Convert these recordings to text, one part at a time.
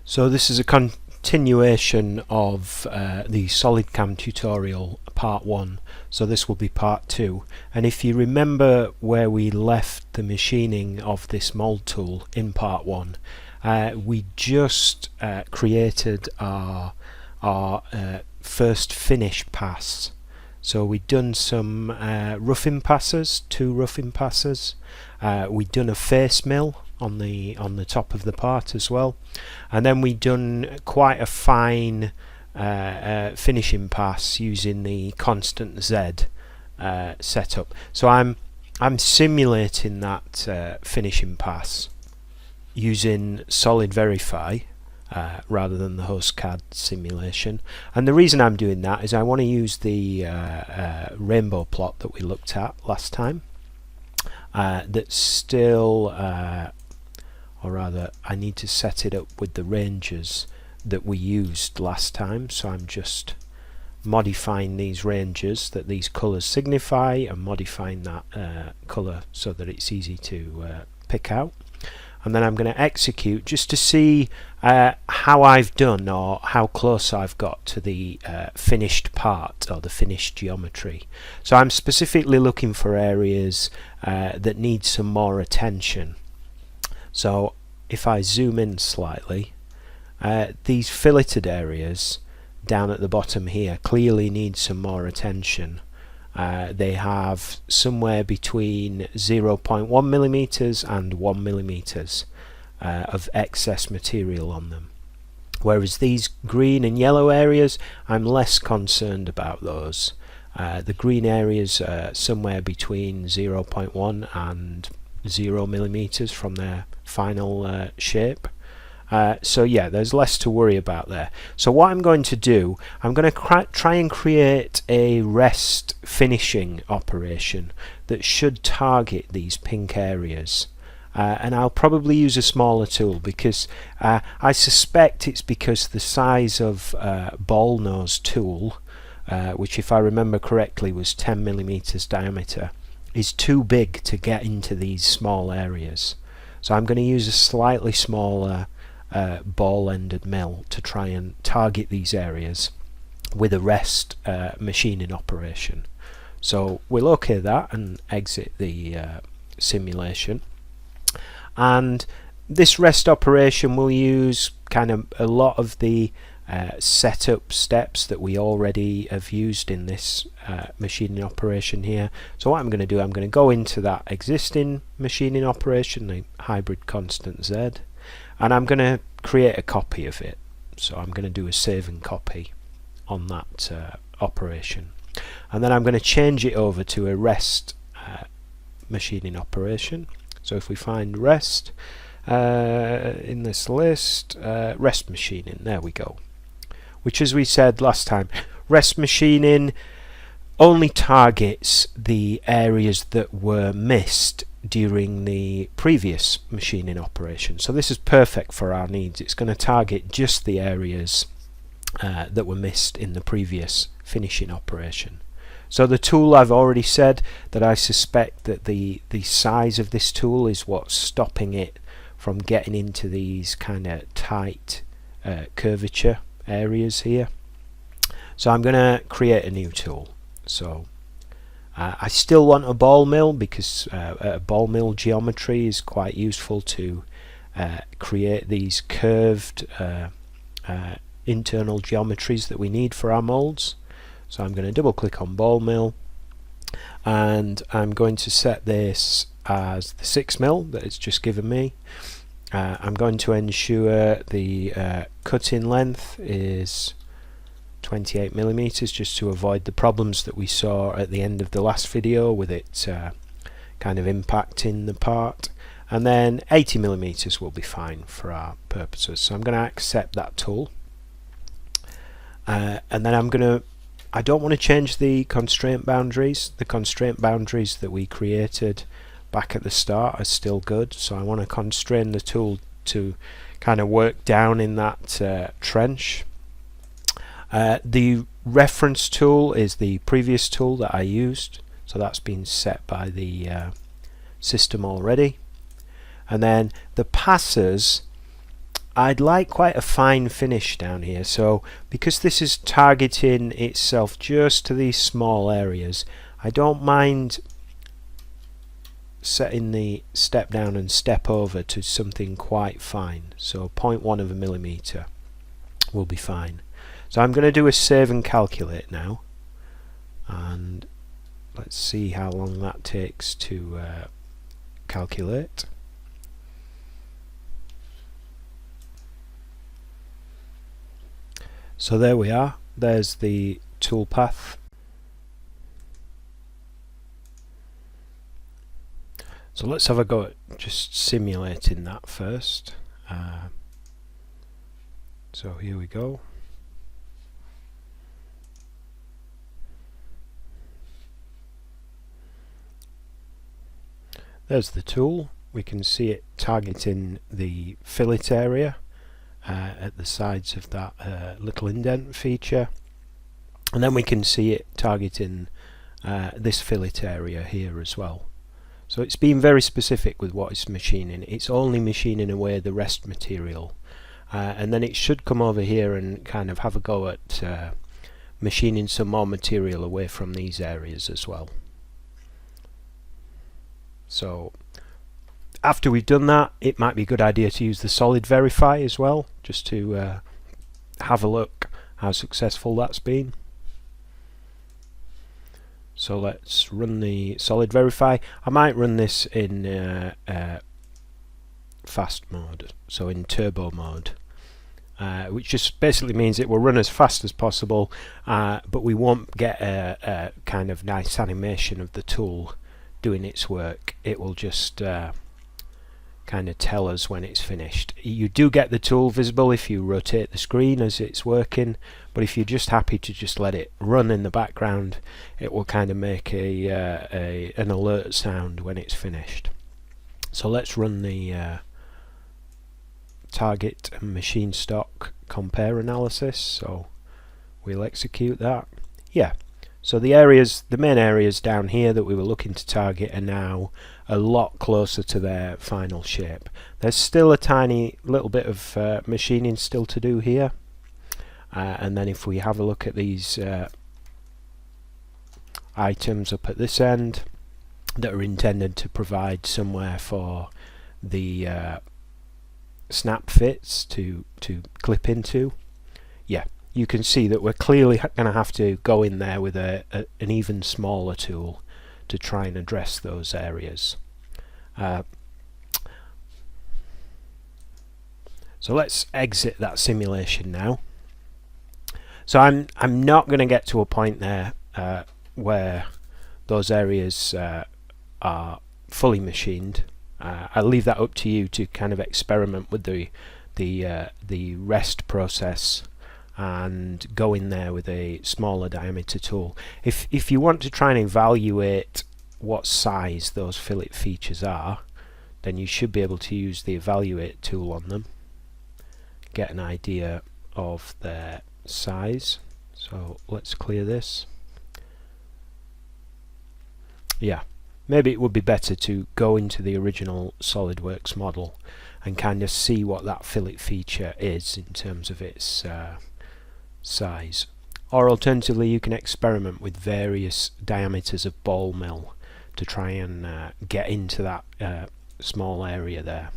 So this is a continuation of the SolidCAM tutorial part 1, so this will be part 2. And if you remember where we left the machining of this mold tool in part 1, we just created our first finish pass. So we'd done some roughing passes, 2 roughing passes. We'd done a face mill on the top of the part as well, and then we'd done quite a fine finishing pass using the constant Z setup. So I'm simulating that finishing pass using Solid Verify rather than the host CAD simulation, and the reason I'm doing that is I want to use the rainbow plot that we looked at last time. That's still or rather I need to set it up with the ranges that we used last time, so I'm just modifying these ranges that these colours signify and modifying that colour so that it's easy to pick out. And then I'm going to execute just to see how I've done or how close I've got to the finished part or the finished geometry. So I'm specifically looking for areas that need some more attention. So if I zoom in slightly, these filleted areas down at the bottom here clearly need some more attention. They have somewhere between 0.1 millimeters and 1 millimeters of excess material on them, whereas these green and yellow areas, I'm less concerned about those. The green areas are somewhere between 0.1 and 0 millimeters from their final shape. So yeah, there's less to worry about there. So what I'm going to do, I'm going to try and create a rest finishing operation that should target these pink areas. And I'll probably use a smaller tool because I suspect it's because the size of ball nose tool, which if I remember correctly was 10 millimeters diameter, is too big to get into these small areas. So I'm going to use a slightly smaller ball-ended mill to try and target these areas with a rest machining operation. So we'll OK that and exit the simulation. And this rest operation will use kind of a lot of the setup steps that we already have used in this machining operation here. So what I'm going to do, I'm going to go into that existing machining operation, the hybrid constant Z, and I'm going to create a copy of it. So I'm going to do a save and copy on that operation, and then I'm going to change it over to a rest machining operation. So if we find rest in this list, rest machining, there we go. Which, as we said last time, rest machining only targets the areas that were missed during the previous machining operation. So this is perfect for our needs. It's going to target just the areas that were missed in the previous finishing operation. So the tool, I've already said that I suspect that the size of this tool is what's stopping it from getting into these kind of tight curvature areas here. So I'm going to create a new tool. So I still want a ball mill because a ball mill geometry is quite useful to create these curved internal geometries that we need for our molds. So I'm going to double click on ball mill, and I'm going to set this as the 6 mil that it's just given me. I'm going to ensure the cutting length is 28 millimeters just to avoid the problems that we saw at the end of the last video with it kind of impacting the part, and then 80 millimeters will be fine for our purposes. So I'm going to accept that tool, and then I don't want to change the constraint boundaries. The constraint boundaries that we created back at the start are still good, so I want to constrain the tool to kind of work down in that trench. The reference tool is the previous tool that I used, so that's been set by the system already. And then the passes I'd like quite a fine finish down here, so because this is targeting itself just to these small areas, I don't mind setting the step down and step over to something quite fine. So 0.1 of a millimeter will be fine. So I'm going to do a save and calculate now, and let's see how long that takes to calculate. So there we are, there's the toolpath. So let's have a go at just simulating that first. So here we go. There's the tool. We can see it targeting the fillet area at the sides of that little indent feature, and then we can see it targeting this fillet area here as well. So it's been very specific with what it's machining. It's only machining away the rest material, and then it should come over here and kind of have a go at machining some more material away from these areas as well. So after we've done that, it might be a good idea to use the solid verify as well, just to have a look how successful that's been. So let's run the solid verify. I might run this in fast mode, so in turbo mode, which just basically means it will run as fast as possible, but we won't get a kind of nice animation of the tool doing its work. It will just kind of tell us when it's finished. You do get the tool visible if you rotate the screen as it's working, but if you're just happy to just let it run in the background, it will kind of make an alert sound when it's finished. So let's run the target and machine stock compare analysis. So we'll execute that. Yeah. So the main areas down here that we were looking to target are now a lot closer to their final shape. There's still a tiny little bit of machining still to do here, and then if we have a look at these items up at this end that are intended to provide somewhere for the snap fits to clip into, yeah, you can see that we're clearly going to have to go in there with an even smaller tool to try and address those areas. So let's exit that simulation now. So I'm not going to get to a point there where those areas are fully machined. I'll leave that up to you to kind of experiment with the rest process and go in there with a smaller diameter tool. If you want to try and evaluate what size those fillet features are, then you should be able to use the evaluate tool on them, get an idea of their size. So let's clear this. Yeah, maybe it would be better to go into the original SolidWorks model and kind of see what that fillet feature is in terms of its size. Or alternatively, you can experiment with various diameters of ball mill to try and get into that small area there.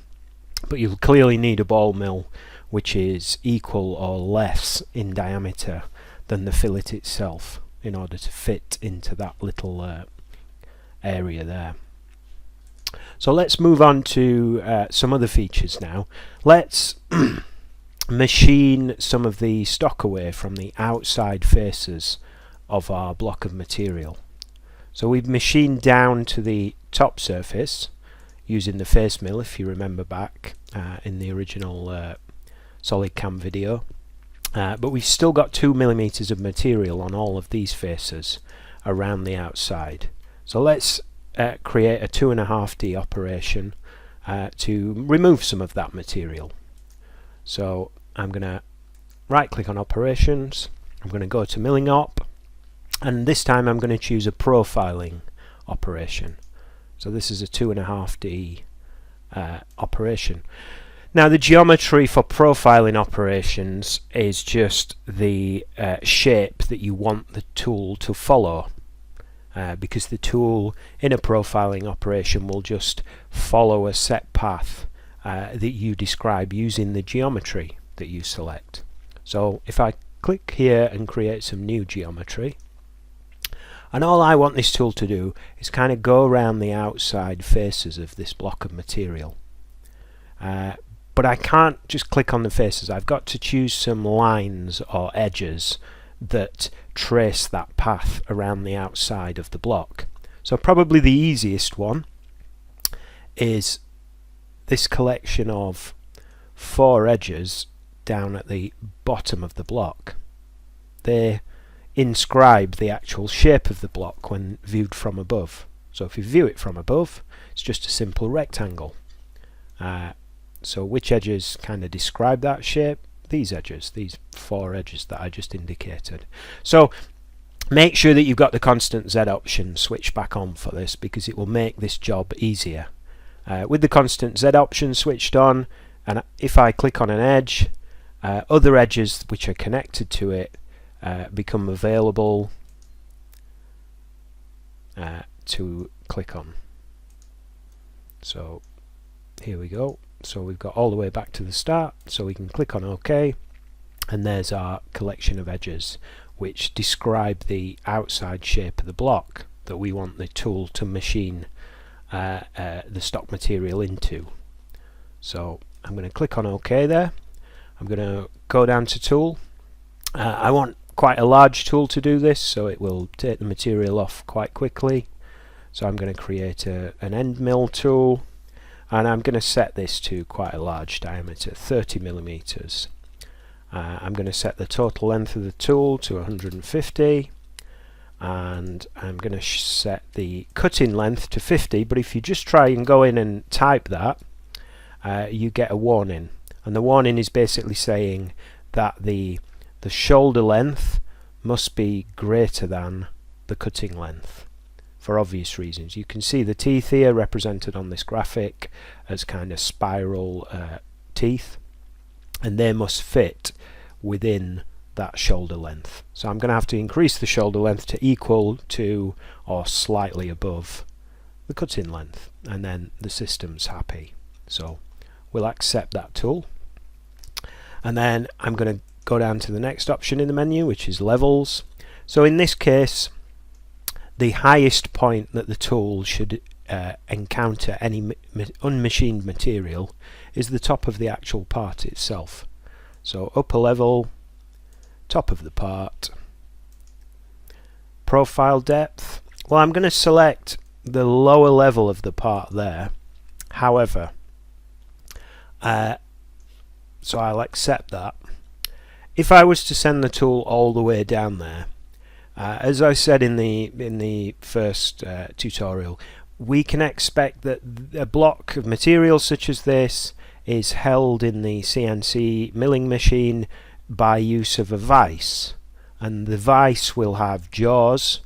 But you'll clearly need a ball mill which is equal or less in diameter than the fillet itself in order to fit into that little area there. So let's move on to some other features now. Let's machine some of the stock away from the outside faces of our block of material. So we've machined down to the top surface using the face mill, if you remember back in the original SolidCAM video, but we've still got 2 millimeters of material on all of these faces around the outside. So let's create a 2.5D operation to remove some of that material. So I'm going to right click on operations, I'm going to go to milling op, and this time I'm going to choose a profiling operation. So this is a 2.5D operation. Now the geometry for profiling operations is just the shape that you want the tool to follow, because the tool in a profiling operation will just follow a set path that you describe using the geometry that you select. So if I click here and create some new geometry, and all I want this tool to do is kind of go around the outside faces of this block of material. But I can't just click on the faces. I've got to choose some lines or edges that trace that path around the outside of the block. So probably the easiest one is this collection of 4 edges down at the bottom of the block. They inscribe the actual shape of the block when viewed from above. So if you view it from above, it's just a simple rectangle. So which edges kind of describe that shape? These edges, these 4 edges that I just indicated. So make sure that you've got the constant Z option switched back on for this, because it will make this job easier. With the constant Z option switched on, and if I click on an edge, other edges which are connected to it become available to click on. So here we go. So we've got all the way back to the start, so we can click on OK, and there's our collection of edges which describe the outside shape of the block that we want the tool to machine the stock material into. So I'm going to click on OK there. I'm going to go down to Tool. I want quite a large tool to do this, so it will take the material off quite quickly. So I'm going to create an end mill tool, and I'm going to set this to quite a large diameter, 30 millimeters. I'm going to set the total length of the tool to 150, and I'm going to set the cutting length to 50. But if you just try and go in and type that, you get a warning, and the warning is basically saying that the shoulder length must be greater than the cutting length, for obvious reasons. You can see the teeth here represented on this graphic as kind of spiral teeth, and they must fit within that shoulder length. So I'm going to have to increase the shoulder length to equal to or slightly above the cutting length, and then the system's happy. So we'll accept that tool, and then I'm going to go down to the next option in the menu, which is levels. So in this case, the highest point that the tool should encounter any unmachined material is the top of the actual part itself. So upper level, top of the part, profile depth. Well, I'm going to select the lower level of the part there. However, so I'll accept that. If I was to send the tool all the way down there, as I said in the first tutorial, we can expect that a block of material such as this is held in the CNC milling machine by use of a vise, and the vise will have jaws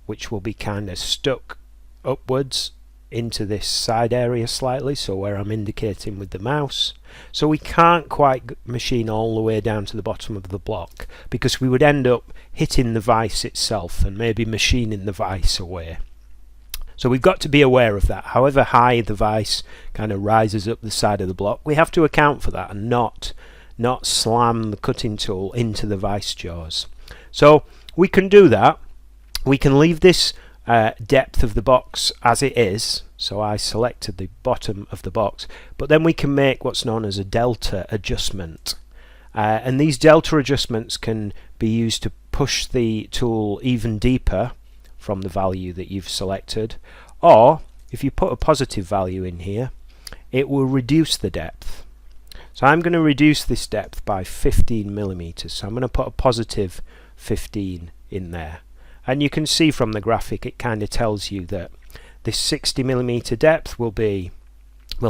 which will be kind of stuck upwards into this side area slightly, so where I'm indicating with the mouse. So we can't quite machine all the way down to the bottom of the block, because we would end up hitting the vise itself and maybe machining the vise away. So we've got to be aware of that. However high the vise kind of rises up the side of the block, we have to account for that and not slam the cutting tool into the vise jaws. So we can do that. We can leave this depth of the box as it is, so I selected the bottom of the box, but then we can make what's known as a delta adjustment, and these delta adjustments can be used to push the tool even deeper from the value that you've selected, or if you put a positive value in here, it will reduce the depth. So I'm going to reduce this depth by 15 millimeters, so I'm going to put a positive 15 in there. And you can see from the graphic it kind of tells you that this 60 millimeter depth will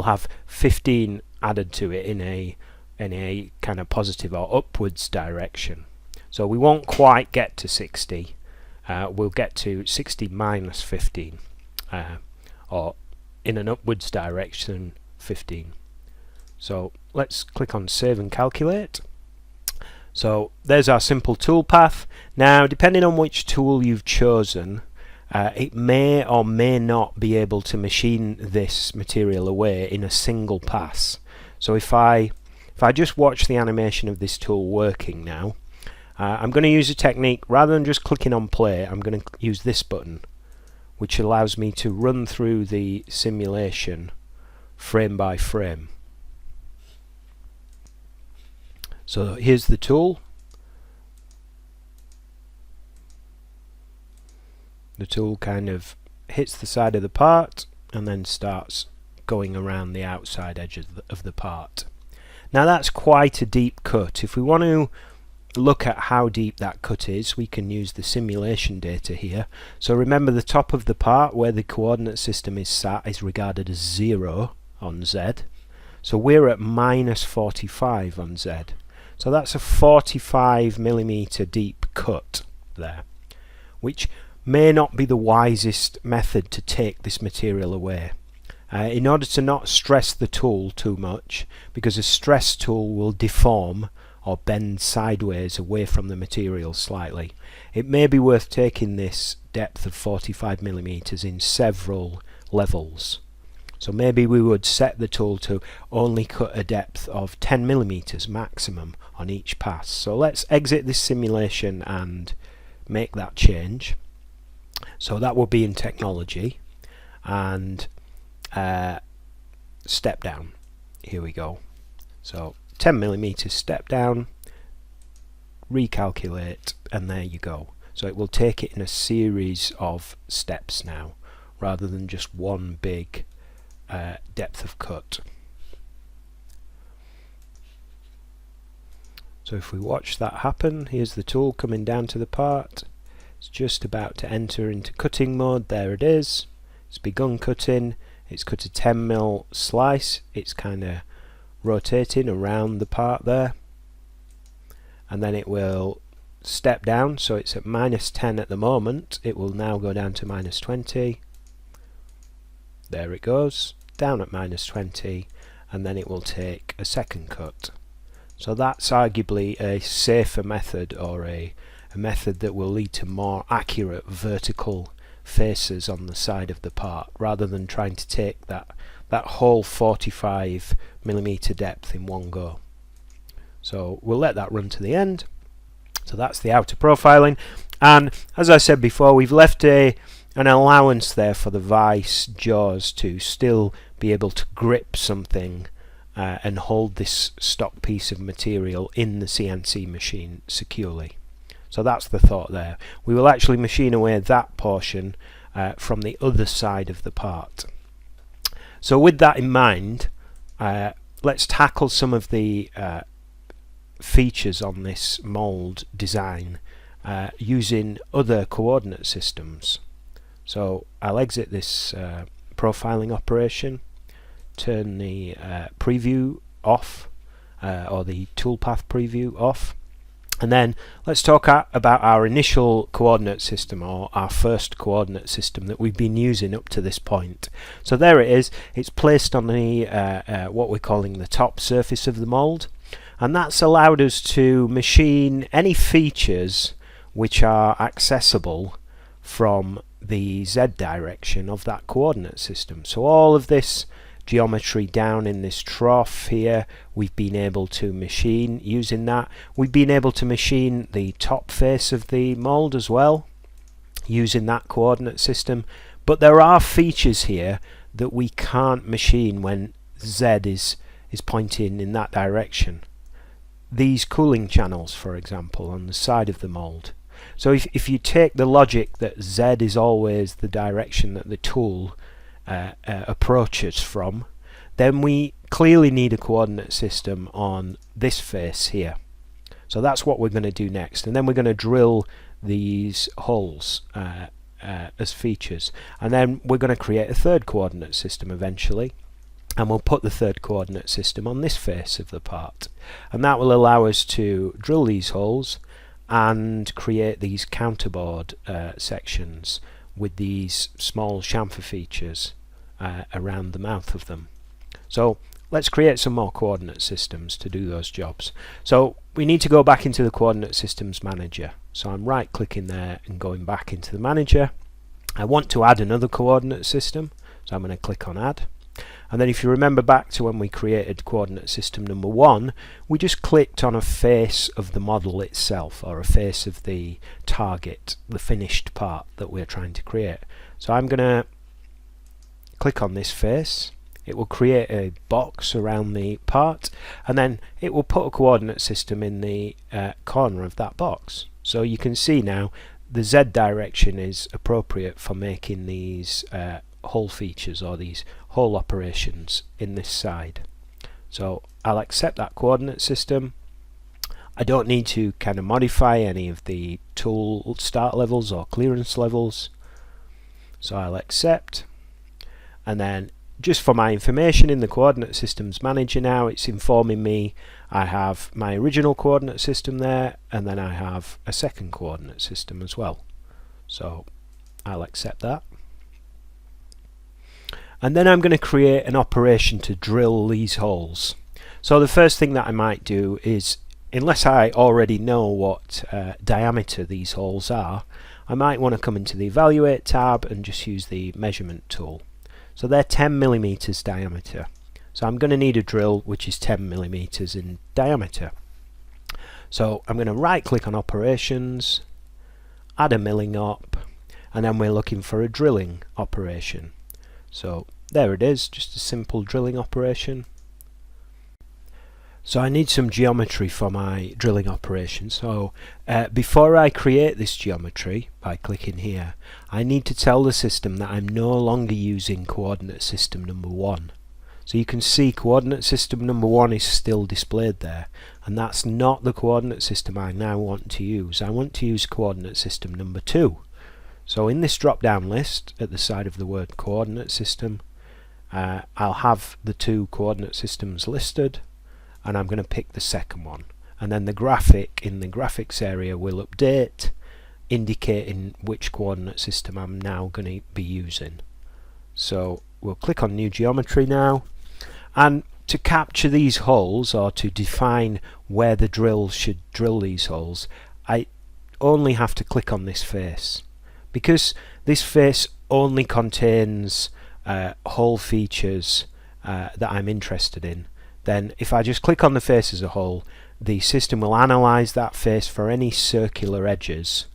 have 15 added to it in a kind of positive or upwards direction. So we won't quite get to 60. We'll get to 60 minus 15, or in an upwards direction 15. So let's click on Save and Calculate. So there's our simple toolpath. Now, depending on which tool you've chosen, it may or may not be able to machine this material away in a single pass. So if I just watch the animation of this tool working now, I'm going to use a technique. Rather than just clicking on play, I'm going to use this button, which allows me to run through the simulation frame by frame. So here's the tool. The tool kind of hits the side of the part and then starts going around the outside edge of the part. Now that's quite a deep cut. If we want to look at how deep that cut is, we can use the simulation data here. So remember, the top of the part where the coordinate system is sat is regarded as 0 on Z. So we're at -45 on Z. So that's a 45mm deep cut there, which may not be the wisest method to take this material away. In order to not stress the tool too much, because a stress tool will deform or bend sideways away from the material slightly, it may be worth taking this depth of 45mm in several levels. So maybe we would set the tool to only cut a depth of 10mm maximum on each pass. So let's exit this simulation and make that change. So that will be in technology, and step down. Here we go. So 10mm step down, recalculate, and there you go. So it will take it in a series of steps now, rather than just one big depth of cut. So if we watch that happen, here's the tool coming down to the part. It's just about to enter into cutting mode. There it is. It's begun cutting. It's cut a 10mm slice. It's kind of rotating around the part there, and then it will step down. So it's at -10 at the moment. It will now go down to -20. There it goes, down at -20, and then it will take a second cut. So that's arguably a safer method, or a method that will lead to more accurate vertical faces on the side of the part, rather than trying to take that whole 45mm depth in one go. So we'll let that run to the end. So that's the outer profiling, and as I said before, we've left an allowance there for the vice jaws to still be able to grip something and hold this stock piece of material in the CNC machine securely. So that's the thought there. We will actually machine away that portion from the other side of the part. So with that in mind, let's tackle some of the features on this mold design using other coordinate systems. So I'll exit this profiling operation, turn the preview off, or the toolpath preview off, and then let's talk about our initial coordinate system, or our first coordinate system that we've been using up to this point. So there it is. It's placed on the what we're calling the top surface of the mold, and that's allowed us to machine any features which are accessible from the Z direction of that coordinate system. So all of this geometry down in this trough here, we've been able to machine using that. We've been able to machine the top face of the mold as well using that coordinate system, but there are features here that we can't machine when Z is pointing in that direction. These cooling channels, for example, on the side of the mold. So if you take the logic that Z is always the direction that the tool approaches from, then we clearly need a coordinate system on this face here. So that's what we're going to do next, and then we're going to drill these holes as features, and then we're going to create a third coordinate system eventually, and we'll put the third coordinate system on this face of the part, and that will allow us to drill these holes and create these counterboard sections with these small chamfer features around the mouth of them. So let's create some more coordinate systems to do those jobs. So we need to go back into the coordinate systems manager. So I'm right clicking there and going back into the manager. I want to add another coordinate system, so I'm going to click on add. And then if you remember back to when we created coordinate system number 1, we just clicked on a face of the model itself, or a face of the target, the finished part that we're trying to create. So I'm going to click on this face. It will create a box around the part, and then it will put a coordinate system in the corner of that box. So you can see now the Z direction is appropriate for making these hole features, or these hole operations in this side. So I'll accept that coordinate system. I don't need to kind of modify any of the tool start levels or clearance levels, so I'll accept. And then just for my information, in the coordinate systems manager now, it's informing me I have my original coordinate system there, and then I have a second coordinate system as well. So I'll accept that. And then I'm going to create an operation to drill these holes. So the first thing that I might do is, unless I already know what diameter these holes are, I might want to come into the Evaluate tab and just use the measurement tool. So they're 10 millimeters diameter. So I'm going to need a drill which is 10 millimeters in diameter. So I'm going to right click on Operations, add a milling op, and then we're looking for a drilling operation. So there it is, just a simple drilling operation. So I need some geometry for my drilling operation. So before I create this geometry by clicking here, I need to tell the system that I'm no longer using coordinate system number 1. So you can see coordinate system number 1 is still displayed there, and that's not the coordinate system I now want to use. I want to use coordinate system number 2. So in this drop down list at the side of the word coordinate system, I'll have the 2 coordinate systems listed, and I'm going to pick the second one, and then the graphic in the graphics area will update, indicating which coordinate system I'm now going to be using. So we'll click on new geometry now, and to capture these holes, or to define where the drill should drill these holes, I only have to click on this face. Because this face only contains hole features that I'm interested in, then if I just click on the face as a whole, the system will analyze that face for any circular edges,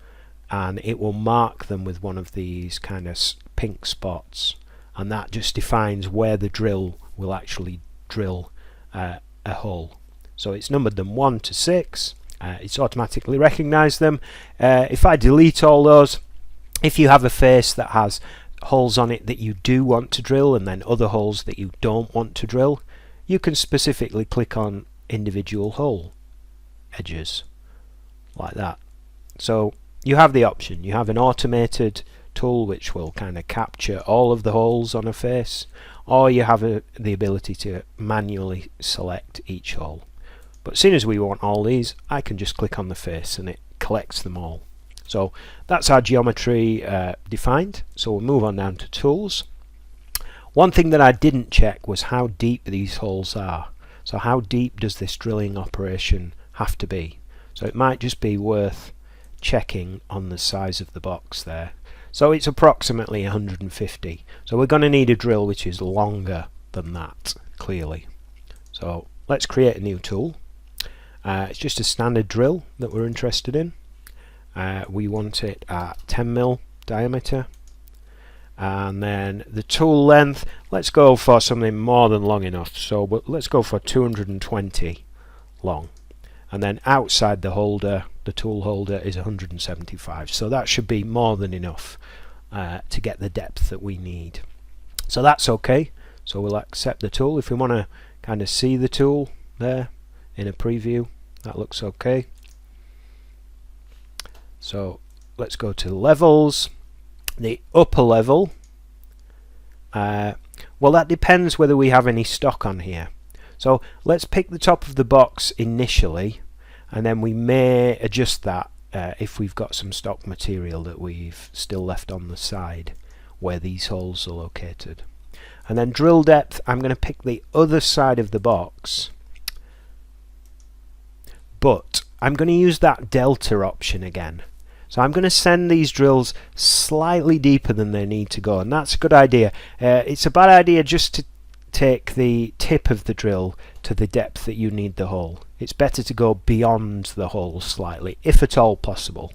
and it will mark them with one of these kind of pink spots, and that just defines where the drill will actually drill a hole. So it's numbered them 1 to 6. It's automatically recognized them. If I delete all those, if you have a face that has holes on it that you do want to drill and then other holes that you don't want to drill, you can specifically click on individual hole edges like that. So you have the option. You have an automated tool which will kind of capture all of the holes on a face, or you have the ability to manually select each hole. But as soon as we want all these, I can just click on the face and it collects them all. So that's our geometry defined. So we'll move on down to tools. One thing that I didn't check was how deep these holes are. So how deep does this drilling operation have to be? So it might just be worth checking on the size of the box there. So it's approximately 150. So we're going to need a drill which is longer than that, clearly. So let's create a new tool. It's just a standard drill that we're interested in. We want it at 10 mil diameter, and then the tool length, let's go for something more than long enough, so let's go for 220 long, and then outside the holder, the tool holder, is 175, so that should be more than enough to get the depth that we need. So that's okay, so we'll accept the tool. If we want to kind of see the tool there in a preview, that looks okay. So let's go to levels. The upper level, well, that depends whether we have any stock on here. So let's pick the top of the box initially, and then we may adjust that if we've got some stock material that we've still left on the side where these holes are located. And then drill depth, I'm going to pick the other side of the box, but I'm going to use that delta option again. So I'm going to send these drills slightly deeper than they need to go, and that's a good idea. It's a bad idea just to take the tip of the drill to the depth that you need the hole. It's better to go beyond the hole slightly, if at all possible.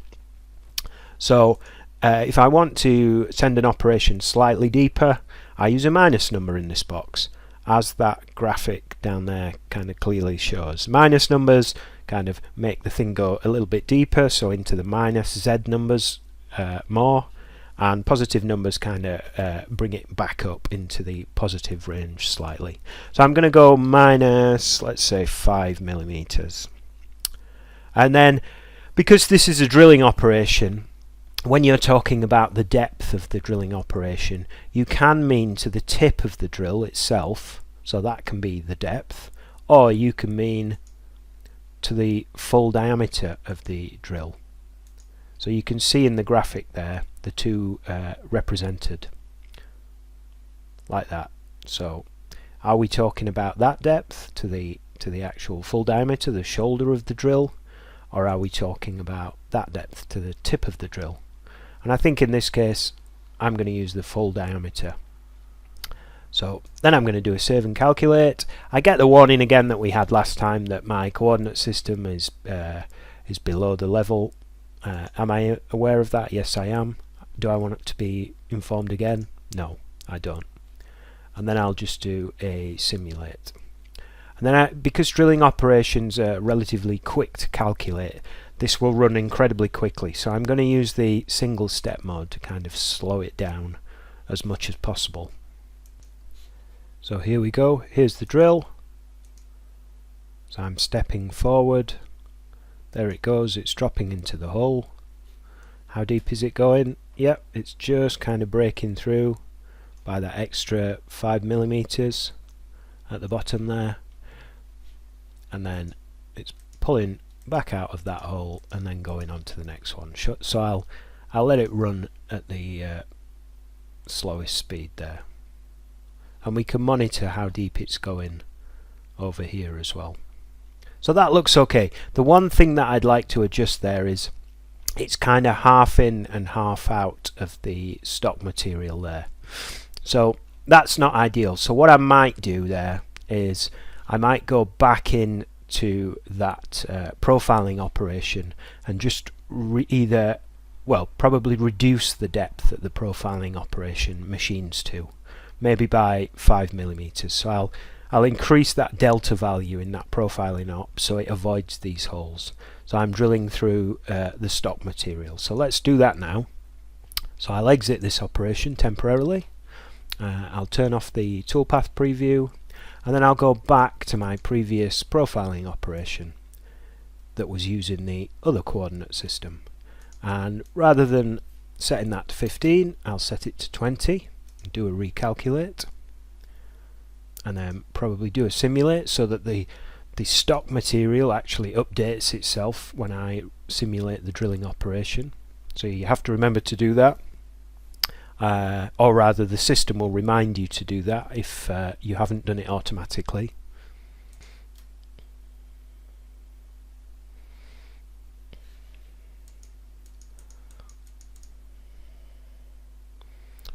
So if I want to send an operation slightly deeper, I use a minus number in this box, as that graphic down there kind of clearly shows. Minus numbers kind of make the thing go a little bit deeper, so into the minus Z numbers more, and positive numbers kind of bring it back up into the positive range slightly. So I'm going to go minus, let's say, 5 millimeters. And then, because this is a drilling operation, when you're talking about the depth of the drilling operation, you can mean to the tip of the drill itself, so that can be the depth, or you can mean to the full diameter of the drill. So you can see in the graphic there the two represented like that. So are we talking about that depth to the actual full diameter, the shoulder of the drill, or are we talking about that depth to the tip of the drill? And I think in this case I'm going to use the full diameter. So then I'm going to do a save and calculate. I get the warning again that we had last time that my coordinate system is below the level. Am I aware of that? Yes, I am. Do I want it to be informed again? No, I don't. And then I'll just do a simulate. And then because drilling operations are relatively quick to calculate, this will run incredibly quickly. So I'm going to use the single step mode to kind of slow it down as much as possible. So here we go, here's the drill. So I'm stepping forward, there it goes, it's dropping into the hole. How deep is it going? Yep, it's just kind of breaking through by that extra 5 millimeters at the bottom there, and then it's pulling back out of that hole and then going on to the next one. So I'll let it run at the slowest speed there. And we can monitor how deep it's going over here as well. So that looks okay. The one thing that I'd like to adjust there is it's kind of half in and half out of the stock material there. So that's not ideal. So what I might do there is I might go back in to that profiling operation and just probably reduce the depth that the profiling operation machines to. Maybe by 5 millimeters. So I'll increase that delta value in that profiling op so it avoids these holes. So I'm drilling through the stock material. So let's do that now. So I'll exit this operation temporarily. I'll turn off the toolpath preview, and then I'll go back to my previous profiling operation that was using the other coordinate system. And rather than setting that to 15, I'll set it to 20. Do a recalculate, and then probably do a simulate so that the stock material actually updates itself when I simulate the drilling operation. So you have to remember to do that, or rather the system will remind you to do that if you haven't done it automatically.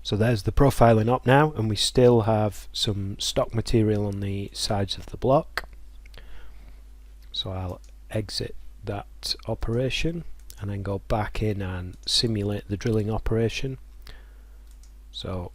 So there's the profiling up now, and we still have some stock material on the sides of the block. So I'll exit that operation and then go back in and simulate the drilling operation. So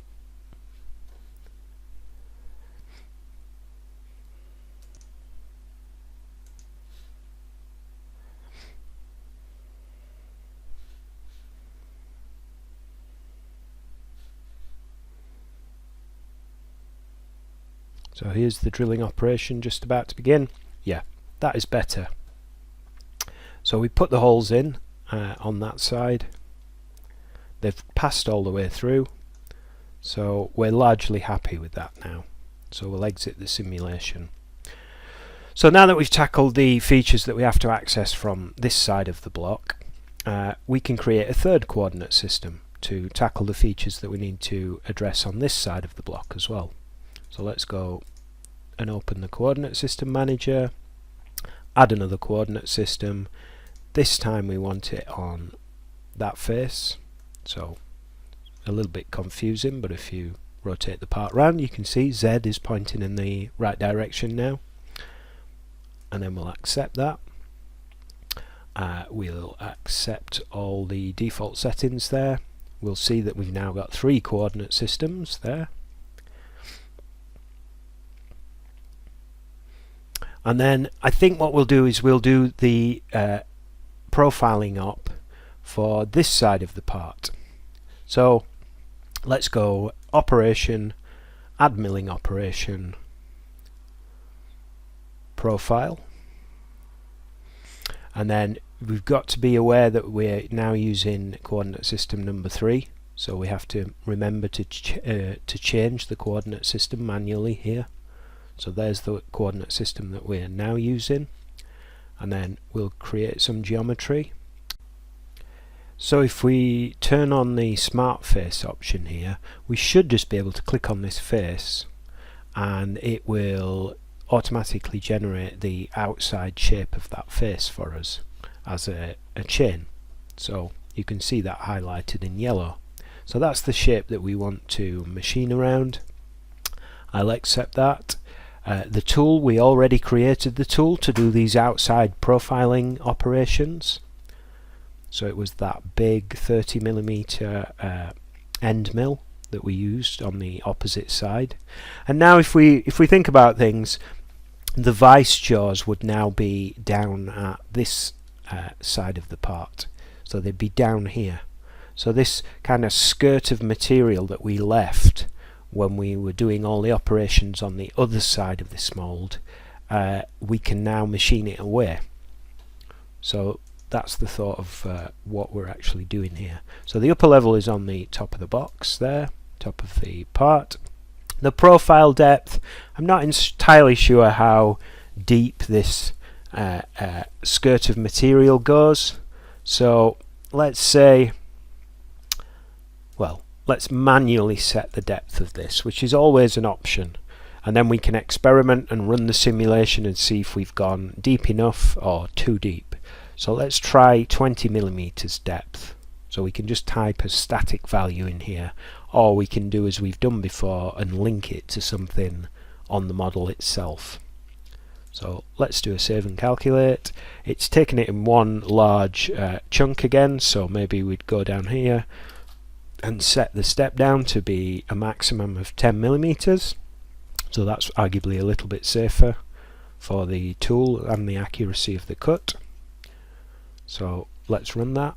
here's the drilling operation just about to begin. Yeah, that is better. So we put the holes in on that side. They've passed all the way through. So we're largely happy with that now. So we'll exit the simulation. So now that we've tackled the features that we have to access from this side of the block, we can create a third coordinate system to tackle the features that we need to address on this side of the block as well. So let's go and open the coordinate system manager, add another coordinate system. This time we want it on that face, so a little bit confusing, but if you rotate the part round you can see Z is pointing in the right direction now, and then we'll accept that. We'll accept all the default settings there. We'll see that we've now got 3 coordinate systems there. And then I think what we'll do is we'll do the profiling up for this side of the part. So let's go operation, add milling operation, profile, and then we've got to be aware that we're now using coordinate system number 3, so we have to remember to change the coordinate system manually here. So there's the coordinate system that we're now using, and then we'll create some geometry. So if we turn on the smart face option here, we should just be able to click on this face and it will automatically generate the outside shape of that face for us as a chain. So you can see that highlighted in yellow. So that's the shape that we want to machine around. I'll accept that. The tool, we already created the tool to do these outside profiling operations. So it was that big 30mm end mill that we used on the opposite side. And now if we think about things, the vice jaws would now be down at this side of the part. So they'd be down here. So this kind of skirt of material that we left when we were doing all the operations on the other side of this mould, we can now machine it away. So that's the thought of what we're actually doing here. So the upper level is on the top of the box there, top of the part. The profile depth, I'm not entirely sure how deep this skirt of material goes. So let's say, well, let's manually set the depth of this, which is always an option, and then we can experiment and run the simulation and see if we've gone deep enough or too deep. So let's try 20mm depth. So we can just type a static value in here, or we can do as we've done before and link it to something on the model itself. So let's do a save and calculate. It's taken it in one large chunk again, so maybe we'd go down here and set the step down to be a maximum of 10mm. So that's arguably a little bit safer for the tool and the accuracy of the cut. So let's run that.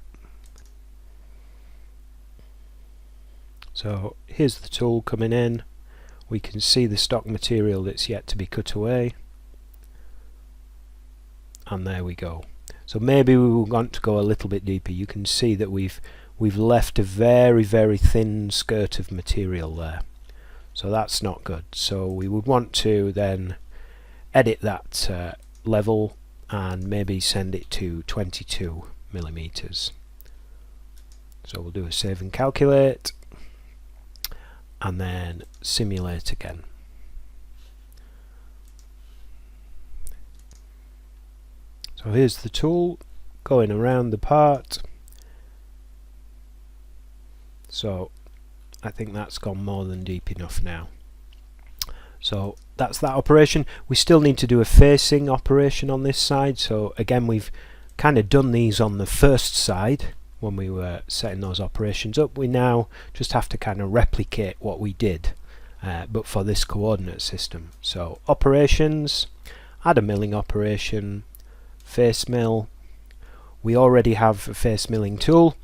So here's the tool coming in. We can see the stock material that's yet to be cut away. And there we go. So maybe we want to go a little bit deeper. You can see that we've left a very thin skirt of material there. So that's not good. So we would want to then edit that level and maybe send it to 22mm. So we'll do a save and calculate and then simulate again. So here's the tool going around the part. So I think that's gone more than deep enough now. So that's that operation. We still need to do a facing operation on this side. So again, we've kind of done these on the first side when we were setting those operations up. We now just have to kind of replicate what we did, but for this coordinate system. So operations, add a milling operation, face mill. We already have a face milling tool.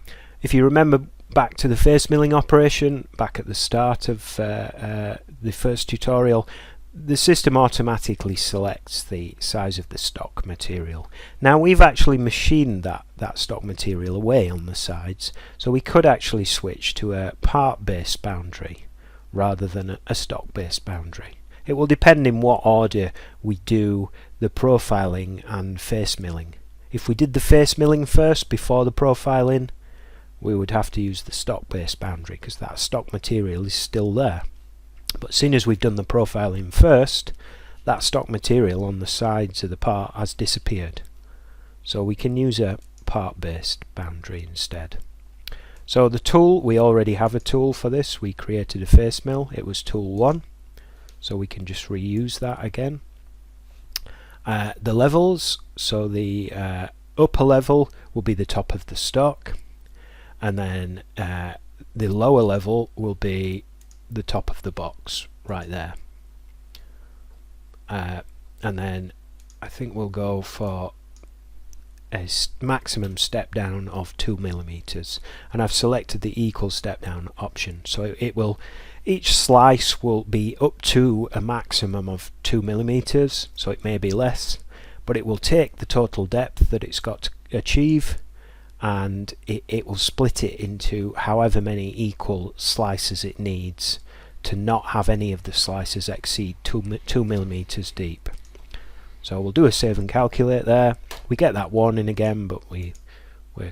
If you remember back to the face milling operation back at the start of the first tutorial, the system automatically selects the size of the stock material. Now we've actually machined that stock material away on the sides, so we could actually switch to a part based boundary rather than a stock based boundary. It will depend in what order we do the profiling and face milling. If we did the face milling first before the profiling, we would have to use the stock based boundary because that stock material is still there. But seeing as we've done the profiling first, that stock material on the sides of the part has disappeared. So we can use a part-based boundary instead. So the tool, we already have a tool for this. We created a face mill. It was tool 1. So we can just reuse that again. The levels, so the upper level will be the top of the stock, and then the lower level will be the top of the box right there. And then I think we'll go for a maximum step down of 2 millimeters, and I've selected the equal step down option, so it will, each slice will be up to a maximum of 2 millimeters, so it may be less, but it will take the total depth that it's got to achieve, and it will split it into however many equal slices it needs to not have any of the slices exceed 2 millimeters deep. So we'll do a save and calculate there. We get that warning again, but we're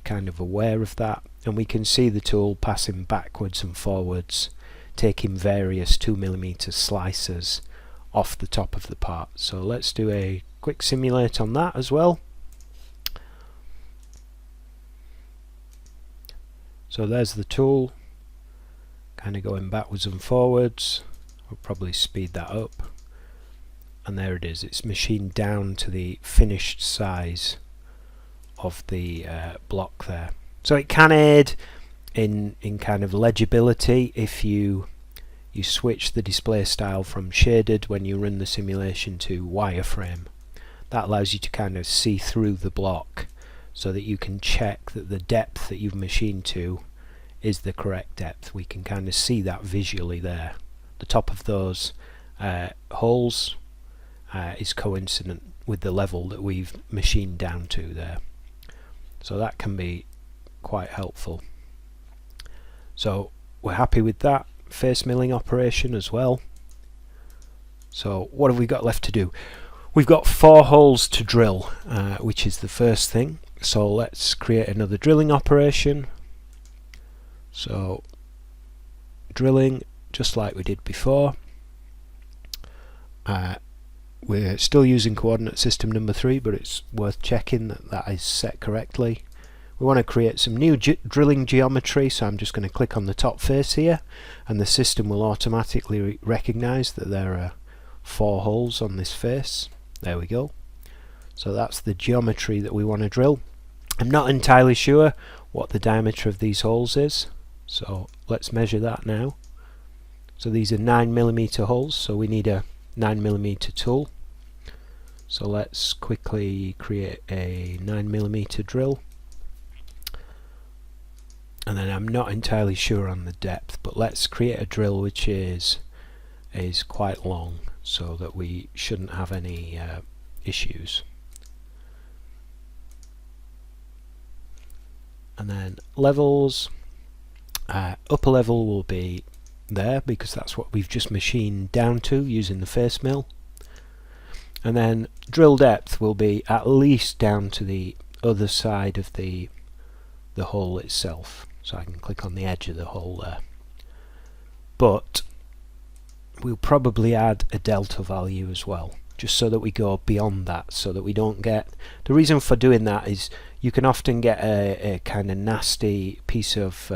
kind of aware of that, and we can see the tool passing backwards and forwards, taking various 2 millimeter slices off the top of the part. So let's do a quick simulate on that as well. So there's the tool, kind of going backwards and forwards. We'll probably speed that up. And there it is, it's machined down to the finished size of the block there. So it can aid in kind of legibility if you switch the display style from shaded when you run the simulation to wireframe. That allows you to kind of see through the block so that you can check that the depth that you've machined to is the correct depth. We can kind of see that visually there. The top of those holes is coincident with the level that we've machined down to there. So that can be quite helpful. So we're happy with that face milling operation as well. So what have we got left to do? We've got 4 holes to drill, which is the first thing. So let's create another drilling operation. So drilling just like we did before. We're still using coordinate system number 3, but it's worth checking that that is set correctly. We want to create some new drilling geometry, so I'm just going to click on the top face here, and the system will automatically recognize that there are 4 holes on this face. There we go. So that's the geometry that we want to drill. I'm not entirely sure what the diameter of these holes is, so let's measure that now. So these are 9mm holes, so we need a 9mm tool. So let's quickly create a 9mm drill, and then I'm not entirely sure on the depth, but let's create a drill which is quite long so that we shouldn't have any issues. And then levels, upper level will be there because that's what we've just machined down to using the face mill, and then drill depth will be at least down to the other side of the hole itself, so I can click on the edge of the hole there, but we'll probably add a delta value as well, just so that we go beyond that, so that we don't get, the reason for doing that is you can often get a kind of nasty piece of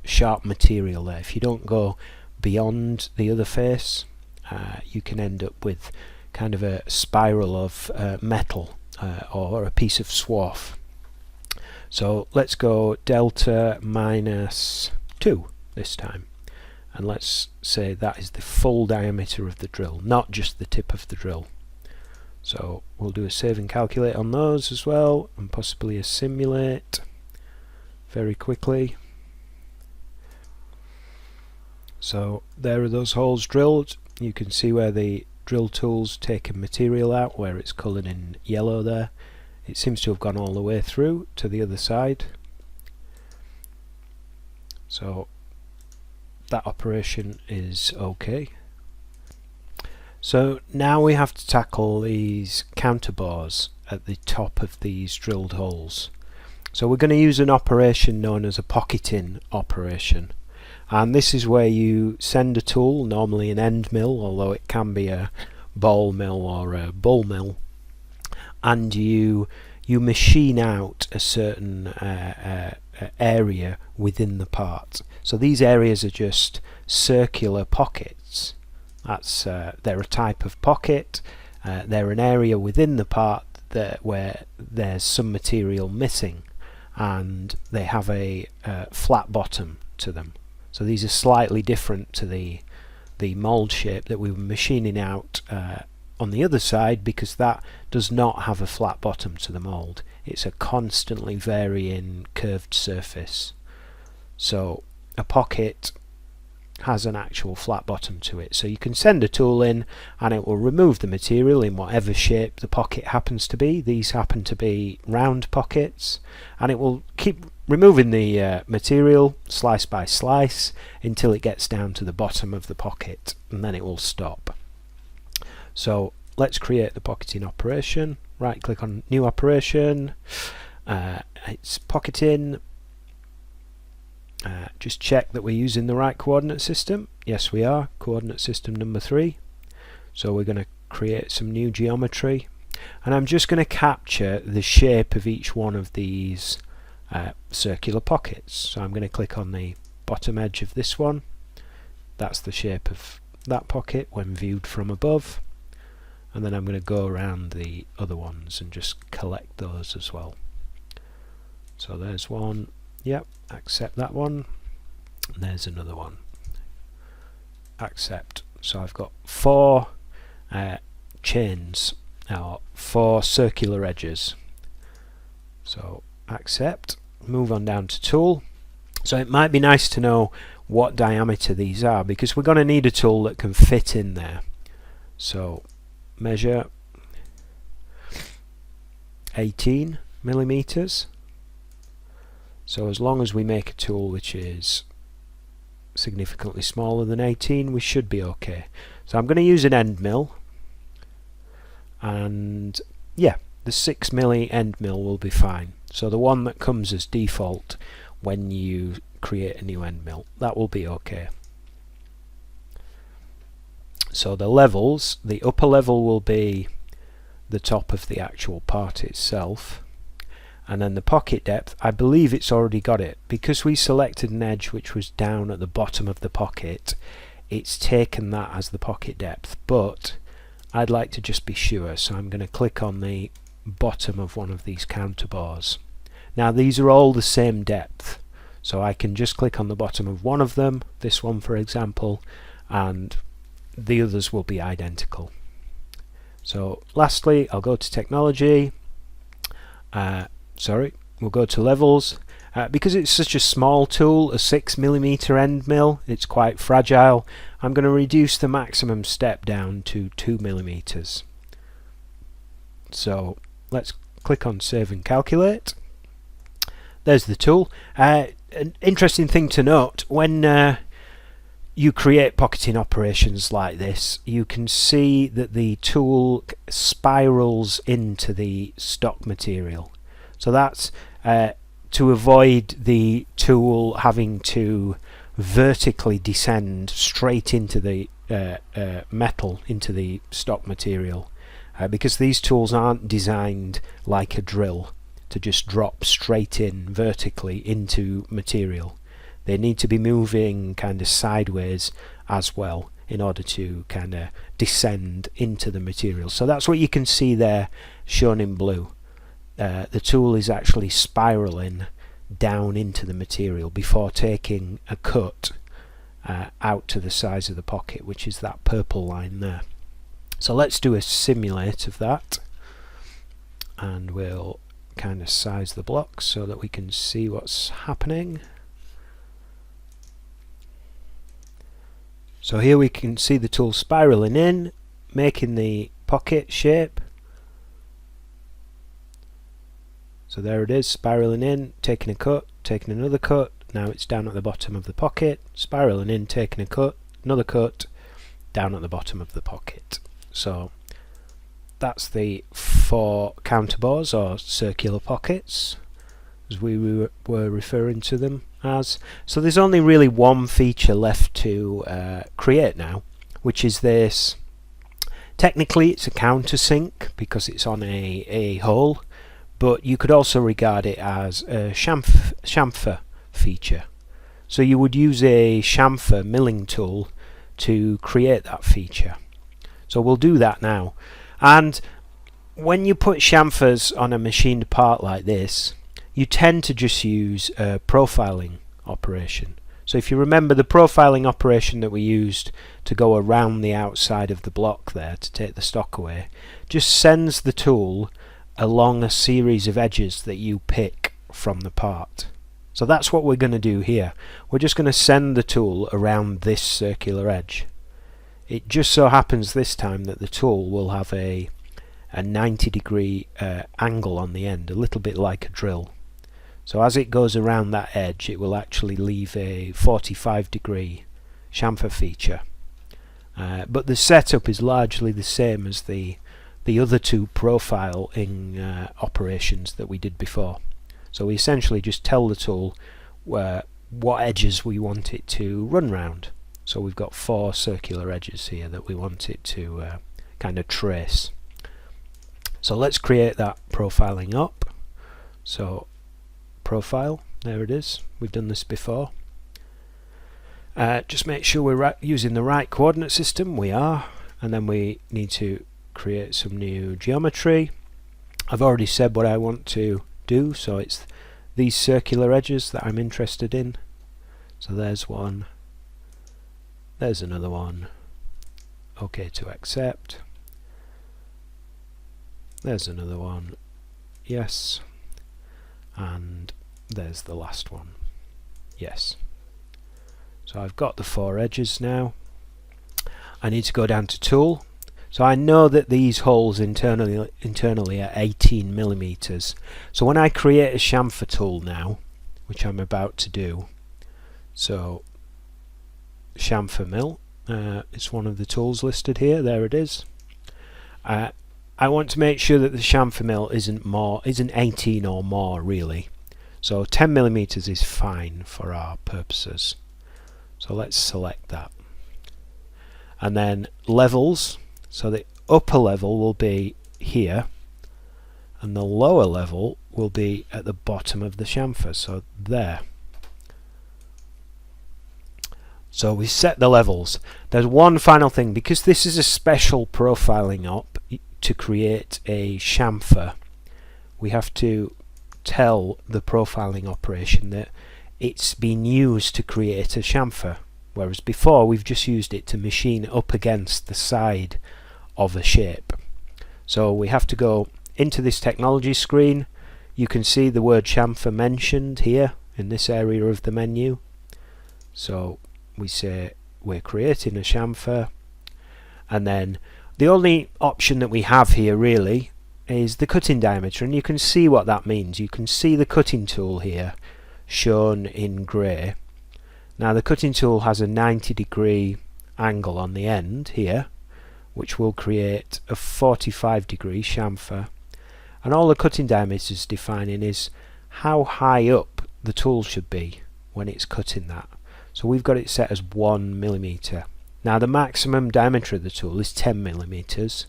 sharp material there. If you don't go beyond the other face, you can end up with kind of a spiral of metal or a piece of swarf. So let's go delta -2 this time, and let's say that is the full diameter of the drill, not just the tip of the drill. So we'll do a save and calculate on those as well, and possibly a simulate very quickly. So there are those holes drilled. You can see where the drill tool's taken material out, where it's coloured in yellow there. It seems to have gone all the way through to the other side. So that operation is okay. So now we have to tackle these counterbores at the top of these drilled holes. So we're going to use an operation known as a pocketing operation, and this is where you send a tool, normally an end mill, although it can be a ball mill or a bull mill, and you machine out a certain area within the part. So these areas are just circular pockets. They're a type of pocket. They're an area within the part where there's some material missing, and they have a flat bottom to them. So these are slightly different to the mold shape that we were machining out on the other side, because that does not have a flat bottom to the mold. It's a constantly varying curved surface. So a pocket has an actual flat bottom to it. So you can send a tool in and it will remove the material in whatever shape the pocket happens to be. These happen to be round pockets, and it will keep removing the material slice by slice until it gets down to the bottom of the pocket, and then it will stop. So let's create the pocketing operation. Right click on new operation, it's pocketing. Just check that we're using the right coordinate system. Yes, we are. Coordinate system number 3. So we're going to create some new geometry, and I'm just going to capture the shape of each one of these circular pockets. So I'm going to click on the bottom edge of this one. That's the shape of that pocket when viewed from above, and then I'm going to go around the other ones and just collect those as well. So there's one. Yep, accept that one. There's another one. Accept. So I've got 4 chains, or 4 circular edges. So accept. Move on down to tool. So it might be nice to know what diameter these are, because we're going to need a tool that can fit in there. So measure 18 millimeters. So as long as we make a tool which is significantly smaller than 18, we should be okay. So I'm going to use an end mill, and yeah, the 6 milli end mill will be fine. So the one that comes as default when you create a new end mill, that will be okay. So the levels, the upper level will be the top of the actual part itself, and then the pocket depth, I believe it's already got it, because we selected an edge which was down at the bottom of the pocket. It's taken that as the pocket depth, but I'd like to just be sure, so I'm going to click on the bottom of one of these counterbores. Now these are all the same depth, so I can just click on the bottom of one of them, this one for example, and the others will be identical. So lastly, I'll go to technology, we'll go to levels. Because it's such a small tool, a 6 millimeter end mill, it's quite fragile. I'm going to reduce the maximum step down to 2 millimeters. So let's click on save and calculate. There's the tool. An interesting thing to note, when you create pocketing operations like this, you can see that the tool spirals into the stock material. So that's to avoid the tool having to vertically descend straight into the metal, into the stock material, because these tools aren't designed like a drill to just drop straight in vertically into material. They need to be moving kind of sideways as well in order to kind of descend into the material. So that's what you can see there shown in blue. The tool is actually spiraling down into the material before taking a cut out to the size of the pocket, which is that purple line there. So let's do a simulate of that, and we'll kind of size the blocks so that we can see what's happening. So here we can see the tool spiraling in, making the pocket shape. So there it is, spiraling in, taking a cut, taking another cut. Now it's down at the bottom of the pocket, spiraling in, taking a cut, another cut, down at the bottom of the pocket. So that's the 4 counterbores or circular pockets. as we were referring to them as. So there's only really one feature left to create now, which is this. Technically it's a countersink because it's on a hole, but you could also regard it as a chamfer feature. So you would use a chamfer milling tool to create that feature. So we'll do that now. And when you put chamfers on a machined part like this, you tend to just use a profiling operation. So if you remember the profiling operation that we used to go around the outside of the block there to take the stock away, just sends the tool along a series of edges that you pick from the part. So that's what we're going to do here. We're just going to send the tool around this circular edge. It just so happens this time that the tool will have a 90-degree angle on the end, a little bit like a drill. So as it goes around that edge, it will actually leave a 45-degree chamfer feature. But the setup is largely the same as the other two profiling operations that we did before. So we essentially just tell the tool what edges we want it to run round. So we've got 4 circular edges here that we want it to kind of trace. So let's create that profiling up. So profile, there it is. We've done this before. Just make sure we're using the right coordinate system. We are. And then we need to create some new geometry. I've already said what I want to do, so it's these circular edges that I'm interested in. So there's one, there's another one. OK to accept. There's another one, yes, and there's the last one, yes. So I've got the 4 edges now. I need to go down to tool. So I know that these holes internally are 18 millimeters. So when I create a chamfer tool now, which I'm about to do, so chamfer mill, it's one of the tools listed here. There it is. I want to make sure that the chamfer mill isn't 18 or more really. So 10 millimeters is fine for our purposes. So let's select that. And then levels. So the upper level will be here, and the lower level will be at the bottom of the chamfer, so there. So we set the levels. There's one final thing, because this is a special profiling op to create a chamfer, we have to tell the profiling operation that it's been used to create a chamfer, whereas before we've just used it to machine up against the side of a shape. So we have to go into this technology screen. You can see the word chamfer mentioned here in this area of the menu. So we say we're creating a chamfer, and then the only option that we have here really is the cutting diameter, and you can see what that means. You can see the cutting tool here shown in grey. Now the cutting tool has a 90-degree angle on the end here, which will create a 45-degree chamfer, and all the cutting diameter is defining is how high up the tool should be when it's cutting that. So we've got it set as 1 millimeter. Now the maximum diameter of the tool is 10 millimeters,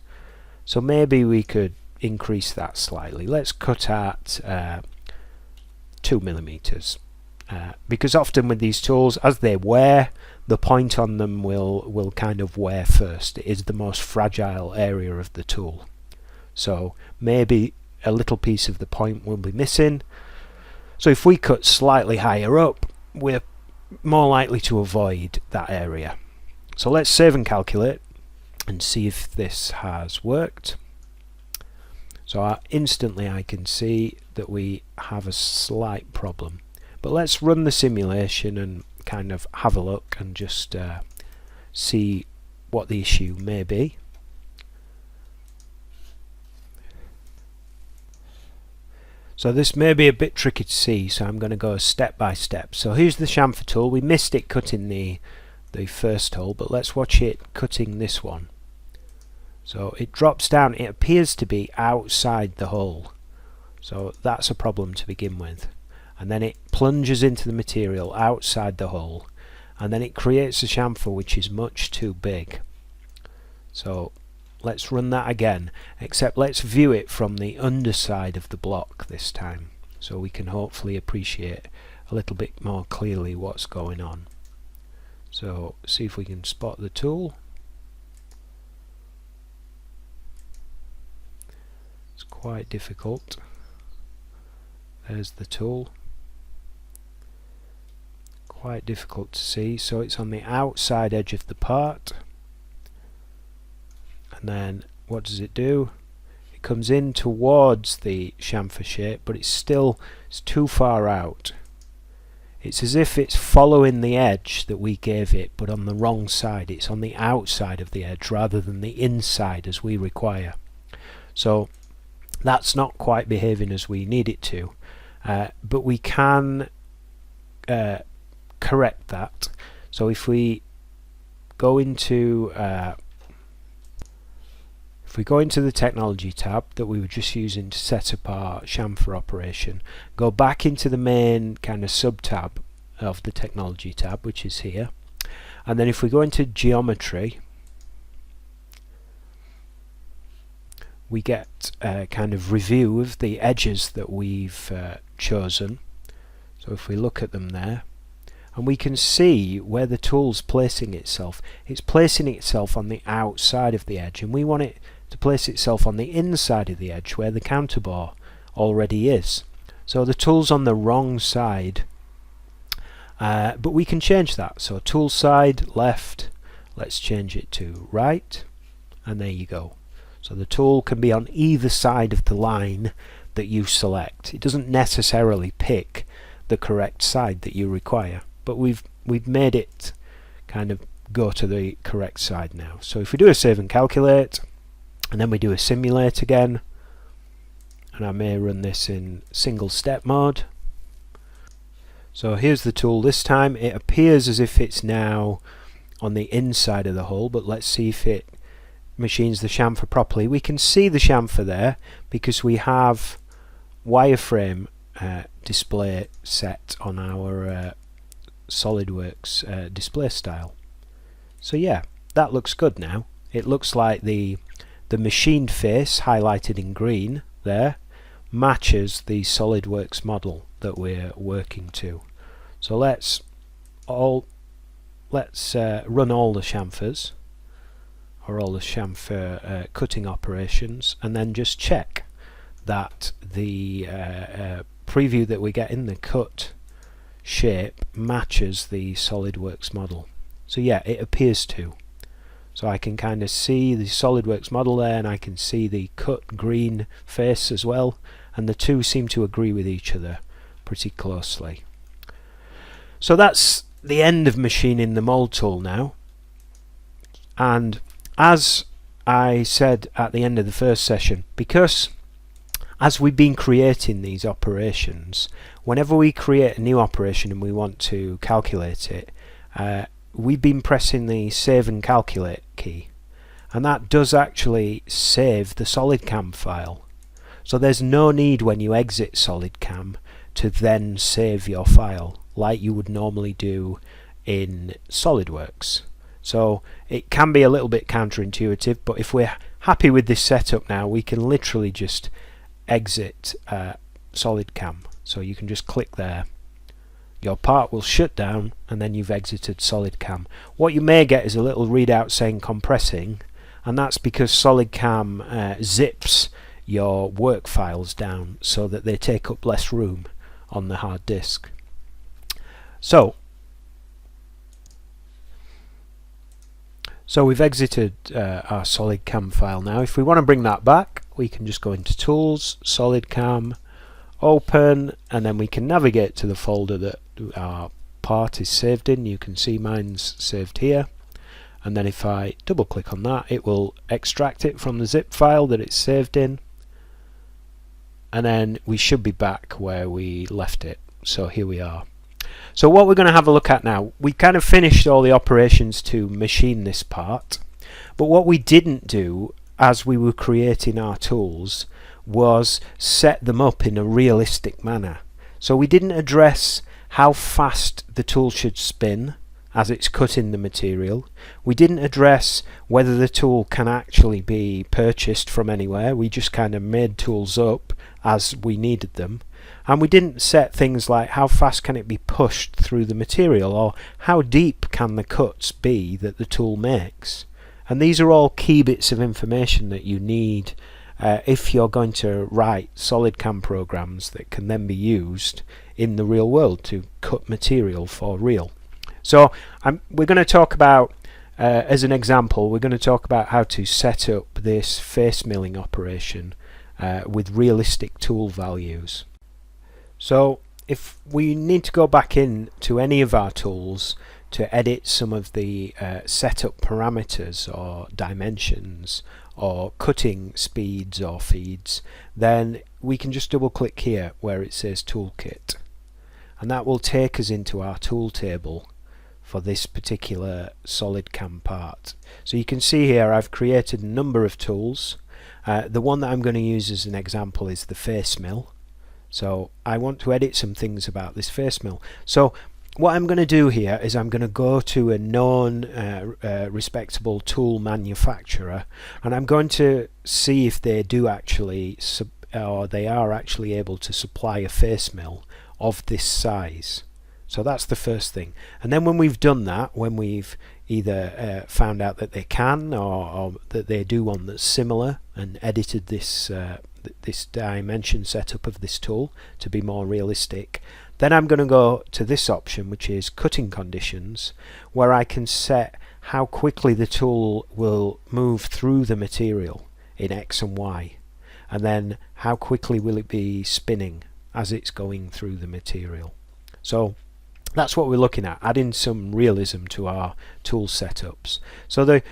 so maybe we could increase that slightly. Let's cut at 2 millimeters, because often with these tools, as they wear, the point on them will kind of wear first. It is the most fragile area of the tool, so maybe a little piece of the point will be missing. So if we cut slightly higher up, we're more likely to avoid that area. So let's save and calculate and see if this has worked. So instantly I can see that we have a slight problem, but let's run the simulation and kind of have a look and just see what the issue may be. So this may be a bit tricky to see, so I'm going to go step by step. So here's the chamfer tool. We missed it cutting the first hole, but let's watch it cutting this one. So it drops down. It appears to be outside the hole, so that's a problem to begin with. and then it plunges into the material outside the hole, and then it creates a chamfer which is much too big. So let's run that again, except let's view it from the underside of the block this time, so we can hopefully appreciate a little bit more clearly what's going on. So see if we can spot the tool. It's quite difficult. There's the tool. Quite difficult to see. So it's on the outside edge of the part. And then what does it do? It comes in towards the chamfer shape, but it's too far out. It's as if it's following the edge that we gave it, but on the wrong side. It's on the outside of the edge rather than the inside as we require. So that's not quite behaving as we need it to, but we can correct that. So if we go into the technology tab that we were just using to set up our chamfer operation, go back into the main kind of sub tab of the technology tab, which is here, and then if we go into geometry, we get a kind of review of the edges that we've chosen. So if we look at them there, and we can see where the tool's placing itself. It's placing itself on the outside of the edge, and we want it to place itself on the inside of the edge where the counterbore already is. So the tool's on the wrong side, but we can change that. So tool side left, let's change it to right, and there you go. So the tool can be on either side of the line that you select. It doesn't necessarily pick the correct side that you require, but we've made it kind of go to the correct side now. So if we do a save and calculate, and then we do a simulate again, and I may run this in single step mode. So here's the tool this time. It appears as if it's now on the inside of the hole, but let's see if it machines the chamfer properly. We can see the chamfer there because we have wireframe display set on our SolidWorks display style. So yeah, that looks good now. It looks like the machined face highlighted in green there matches the SolidWorks model that we're working to. So let's run all the chamfers, or all the chamfer cutting operations, and then just check that the preview that we get in the cut shape matches the SolidWorks model. So yeah, it appears to. So I can kind of see the SolidWorks model there, and I can see the cut green face as well, and the two seem to agree with each other pretty closely. So that's the end of machining the mold tool now. And as I said at the end of the first session, because as we've been creating these operations, whenever we create a new operation and we want to calculate it, we've been pressing the save and calculate key, and that does actually save the SolidCAM file. So there's no need when you exit SolidCAM to then save your file like you would normally do in SolidWorks. So it can be a little bit counterintuitive, but if we're happy with this setup now, we can literally just exit SolidCAM. So you can just click there. Your part will shut down, and then you've exited SolidCAM. What you may get is a little readout saying compressing, and that's because SolidCAM zips your work files down so that they take up less room on the hard disk. So we've exited our SolidCAM file now. If we want to bring that back, we can just go into Tools, SolidCAM, Open, and then we can navigate to the folder that our part is saved in. You can see mine's saved here, and then if I double click on that, it will extract it from the zip file that it's saved in, and then we should be back where we left it. So here we are. So what we're going to have a look at now, we kind of finished all the operations to machine this part, but what we didn't do as we were creating our tools was set them up in a realistic manner. So we didn't address how fast the tool should spin as it's cutting the material. We didn't address whether the tool can actually be purchased from anywhere. We just kind of made tools up as we needed them. And we didn't set things like how fast can it be pushed through the material, or how deep can the cuts be that the tool makes. And these are all key bits of information that you need if you're going to write SolidCAM programs that can then be used in the real world to cut material for real. So we're going to talk about, as an example, we're going to talk about how to set up this face milling operation with realistic tool values. So if we need to go back in to any of our tools to edit some of the setup parameters or dimensions or cutting speeds or feeds, then we can just double click here where it says Toolkit, and that will take us into our tool table for this particular SolidCAM part. So you can see here I've created a number of tools. The one that I'm going to use as an example is the face mill. So I want to edit some things about this face mill. So what I'm going to do here is I'm going to go to a known respectable tool manufacturer, and I'm going to see if they do actually they are actually able to supply a face mill of this size. So that's the first thing. And then when we've done that, when we've either found out that they can or that they do one that's similar and edited this this dimension setup of this tool to be more realistic, then I'm going to go to this option, which is cutting conditions, where I can set how quickly the tool will move through the material in X and Y, and then how quickly will it be spinning as it's going through the material. So that's what we're looking at, adding some realism to our tool setups. So the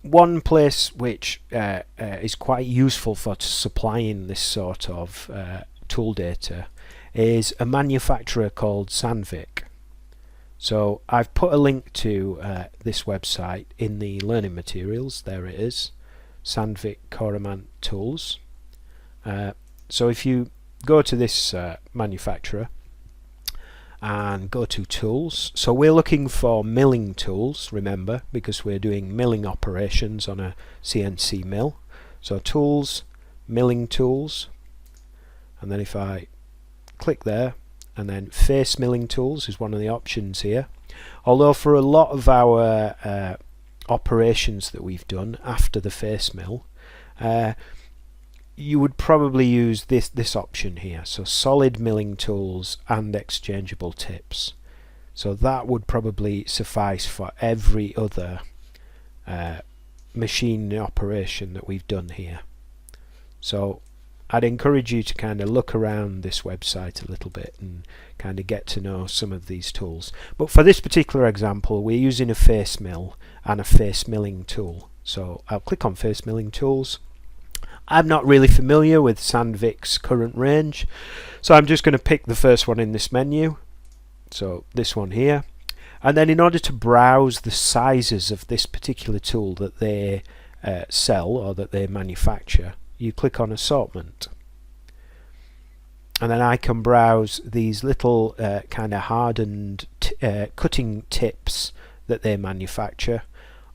one place which is quite useful for supplying this sort of tool data is a manufacturer called Sandvik. So I've put a link to this website in the learning materials. There it is, Sandvik Coromant Tools. So if you go to this manufacturer and go to tools, so we're looking for milling tools, remember, because we're doing milling operations on a CNC mill. So tools, milling tools, and then if I click there, and then face milling tools is one of the options here. Although for a lot of our operations that we've done after the face mill, you would probably use this option here, so solid milling tools and exchangeable tips. So that would probably suffice for every other machine operation that we've done here. So I'd encourage you to kind of look around this website a little bit and kind of get to know some of these tools. But for this particular example, we're using a face mill and a face milling tool. So I'll click on face milling tools. I'm not really familiar with Sandvik's current range, so I'm just going to pick the first one in this menu, so this one here. And then in order to browse the sizes of this particular tool that they sell or that they manufacture, you click on assortment, and then I can browse these little kind of hardened cutting tips that they manufacture,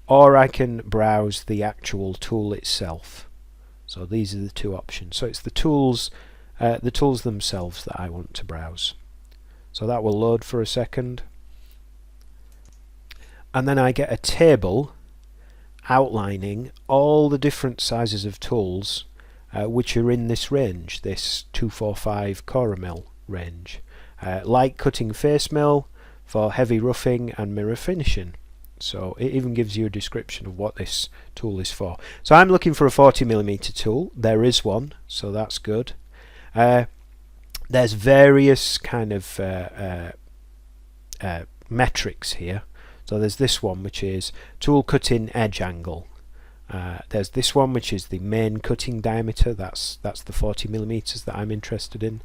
or I can browse the actual tool itself. So these are the two options. So it's the tools themselves that I want to browse. So that will load for a second, and then I get a table outlining all the different sizes of tools which are in this range, this 245 Cora mill range. Light cutting face mill for heavy roughing and mirror finishing. So it even gives you a description of what this tool is for. So I'm looking for a 40mm tool. There is one, so that's good. There's various kind of metrics here. So there's this one, which is tool cutting edge angle. There's this one, which is the main cutting diameter. That's the 40mm that I'm interested in.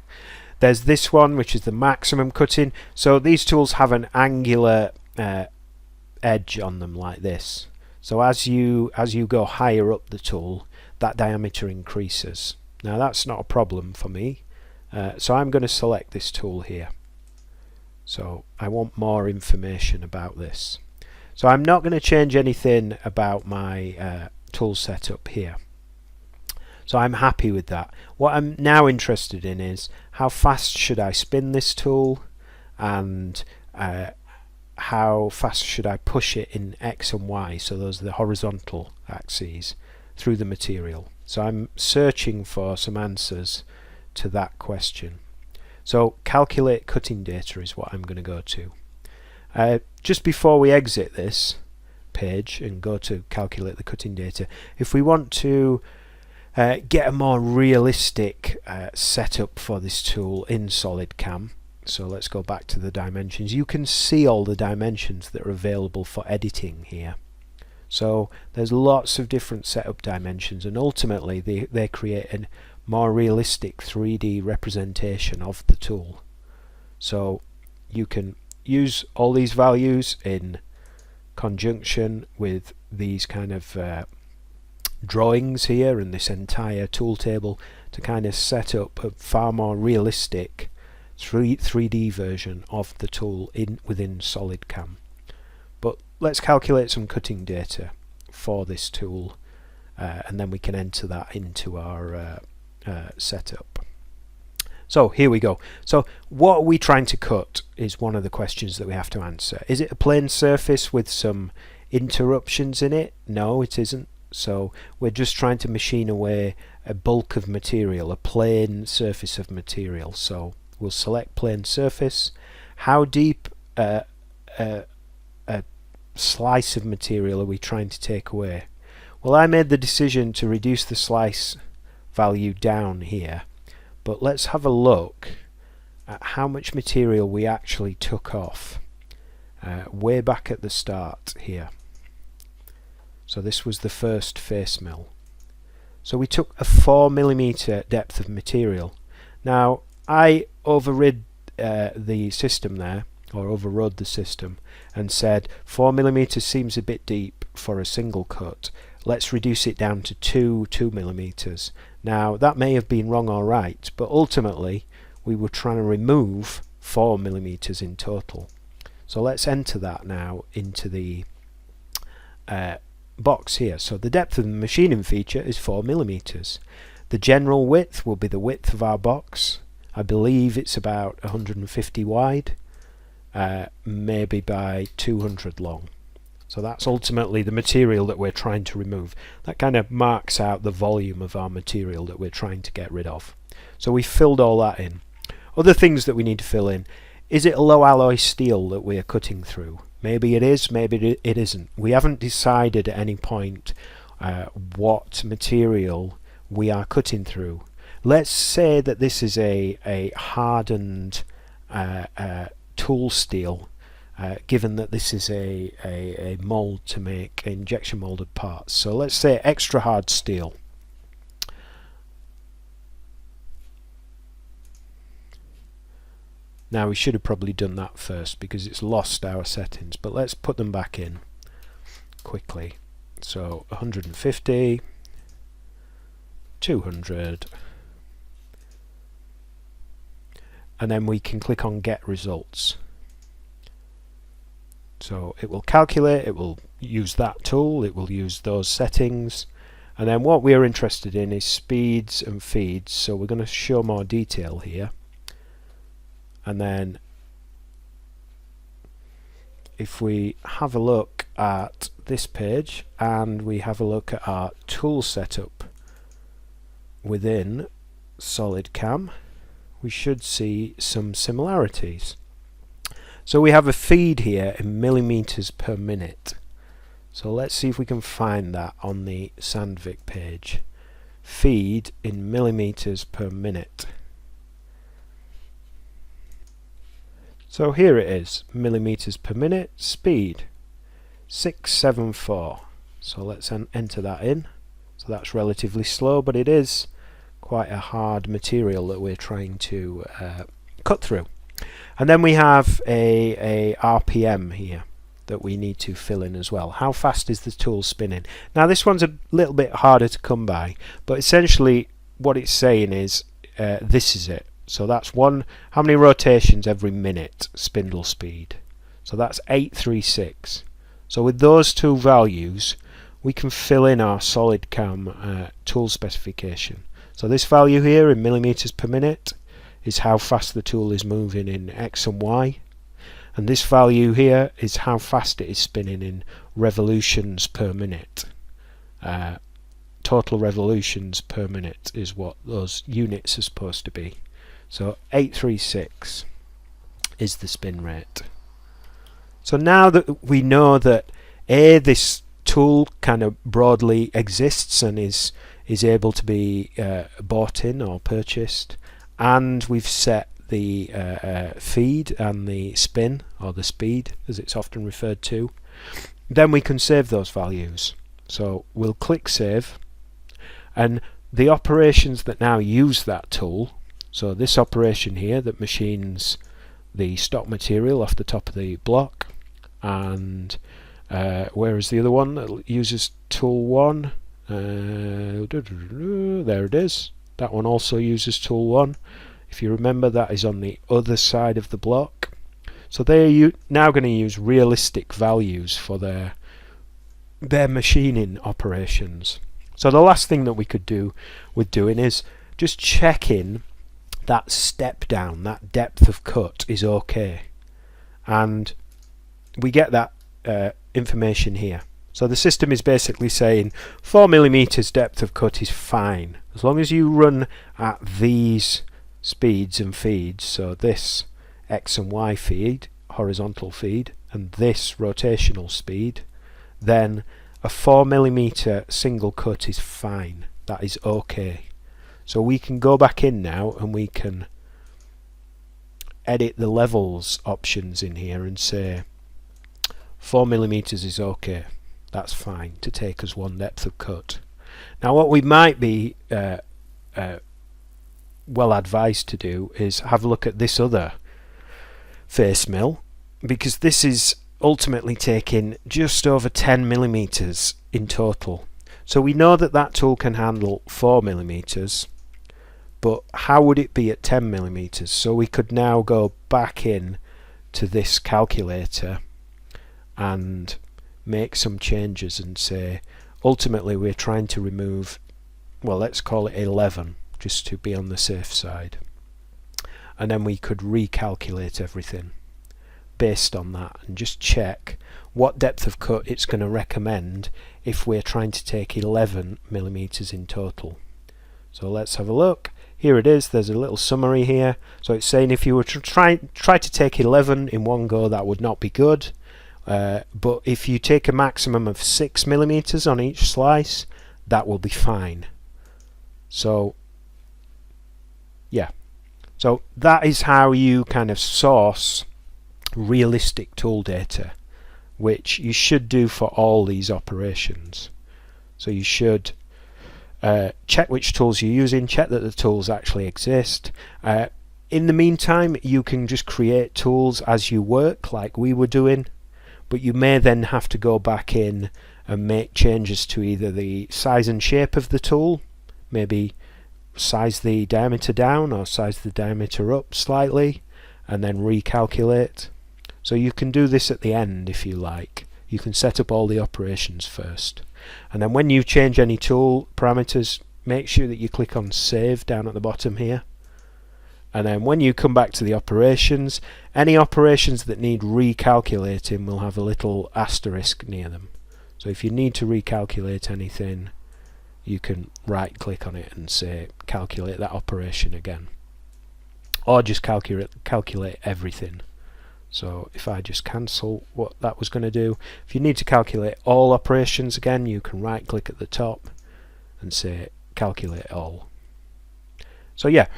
There's this one, which is the maximum cutting. So these tools have an angular edge on them like this. So as you go higher up the tool, that diameter increases. Now that's not a problem for me. So I'm going to select this tool here. So I want more information about this. So I'm not going to change anything about my tool setup here. So I'm happy with that. What I'm now interested in is how fast should I spin this tool, and how fast should I push it in X and Y, so those are the horizontal axes, through the material. So I'm searching for some answers to that question. So calculate cutting data is what I'm going to go to. Just before we exit this page and go to calculate the cutting data, if we want to get a more realistic setup for this tool in SolidCAM, so let's go back to the dimensions. You can see all the dimensions that are available for editing here. So there's lots of different setup dimensions, and ultimately they create a more realistic 3D representation of the tool. So you can use all these values in conjunction with these kind of drawings here and this entire tool table to kind of set up a far more realistic 3D version of the tool within SolidCAM. But let's calculate some cutting data for this tool, and then we can enter that into our setup. So here we go. So what are we trying to cut is one of the questions that we have to answer. Is it a plane surface with some interruptions in it? No, it isn't. So we're just trying to machine away a bulk of material, a plane surface of material. So we'll select plane surface. How deep a slice of material are we trying to take away? Well, I made the decision to reduce the slice value down here, but let's have a look at how much material we actually took off way back at the start here. So this was the first face mill. So we took a 4mm depth of material. Now I overrid the system there, or overrode the system, and said 4mm seems a bit deep for a single cut. Let's reduce it down to 2mm. Now that may have been wrong or right, but ultimately we were trying to remove 4mm in total. So let's enter that now into the box here. So the depth of the machining feature is 4mm. The general width will be the width of our box. I believe it's about 150 wide, maybe by 200 long. So that's ultimately the material that we're trying to remove. That kind of marks out the volume of our material that we're trying to get rid of. So we filled all that in. Other things that we need to fill in. Is it a low alloy steel that we are cutting through? Maybe it is, maybe it isn't. We haven't decided at any point what material we are cutting through. Let's say that this is a hardened tool steel, given that this is a mold to make injection molded parts. So let's say extra hard steel. Now we should have probably done that first because it's lost our settings, but let's put them back in quickly. So 150, 200, and then we can click on get results. So it will calculate, it will use that tool, it will use those settings, and then what we are interested in is speeds and feeds. So we're going to show more detail here. And then if we have a look at this page and we have a look at our tool setup within SolidCAM, we should see some similarities. So we have a feed here in millimeters per minute. So let's see if we can find that on the Sandvik page. Feed in millimeters per minute. So here it is, millimeters per minute, speed 674. So let's enter that in. So that's relatively slow, but it is quite a hard material that we're trying to cut through. And then we have a RPM here that we need to fill in as well. How fast is the tool spinning? Now this one's a little bit harder to come by, but essentially what it's saying is this is it. So that's how many rotations every minute spindle speed. So that's 836. So with those two values we can fill in our SolidCAM tool specification. So this value here in millimeters per minute is how fast the tool is moving in X and Y, and this value here is how fast it is spinning in revolutions per minute. Total revolutions per minute is what those units are supposed to be. So 836 is the spin rate. So now that we know that this tool kind of broadly exists and is able to be bought in or purchased, and we've set the feed and the spin, or the speed as it's often referred to, then we can save those values. So we'll click save, and the operations that now use that tool, so this operation here that machines the stock material off the top of the block, and where is the other one that uses tool 1? There it is. That one also uses tool 1. If you remember, that is on the other side of the block. So they're now going to use realistic values for their machining operations. So the last thing that we could do with doing is just checking that step down, that depth of cut is okay, and we get that information here. So the system is basically saying 4mm depth of cut is fine as long as you run at these speeds and feeds, so this X and Y feed, horizontal feed, and this rotational speed, then a 4mm single cut is fine. That is okay. So we can go back in now and we can edit the levels options in here and say 4mm is okay. That's fine to take as one depth of cut. Now what we might be well advised to do is have a look at this other face mill, because this is ultimately taking just over 10mm in total. So we know that that tool can handle 4mm, but how would it be at 10mm? So we could now go back in to this calculator and make some changes and say ultimately we're trying to remove, well, let's call it 11 just to be on the safe side, and then we could recalculate everything based on that and just check what depth of cut it's going to recommend if we're trying to take 11mm in total. So let's have a look. Here it is. There's a little summary here. So it's saying if you were to try to take 11 in one go, that would not be good. But if you take a maximum of 6mm on each slice, that will be fine. So yeah, so that is how you kind of source realistic tool data, which you should do for all these operations. So you should check which tools you're using, check that the tools actually exist. In the meantime, you can just create tools as you work like we were doing, but you may then have to go back in and make changes to either the size and shape of the tool, maybe size the diameter down or size the diameter up slightly, and then recalculate. So you can do this at the end if you like. You can set up all the operations first, and then when you change any tool parameters, make sure that you click on save down at the bottom here, and then when you come back to the operations, any operations that need recalculating will have a little asterisk near them. So if you need to recalculate anything, you can right click on it and say calculate that operation again, or just calculate everything. So if I just cancel what that was going to do, if you need to calculate all operations again, you can right click at the top and say calculate all. So yeah,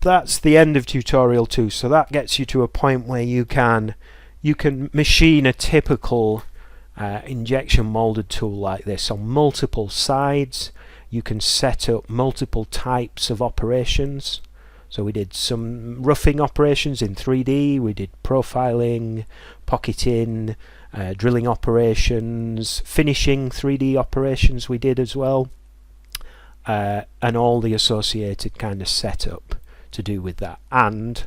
that's the end of tutorial 2. So that gets you to a point where you can machine a typical injection molded tool like this on multiple sides. You can set up multiple types of operations. So we did some roughing operations in 3D, we did profiling, pocketing, drilling operations, finishing 3D operations we did as well, and all the associated kind of setup to do with that, and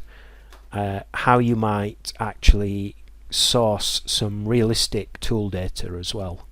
how you might actually source some realistic tool data as well.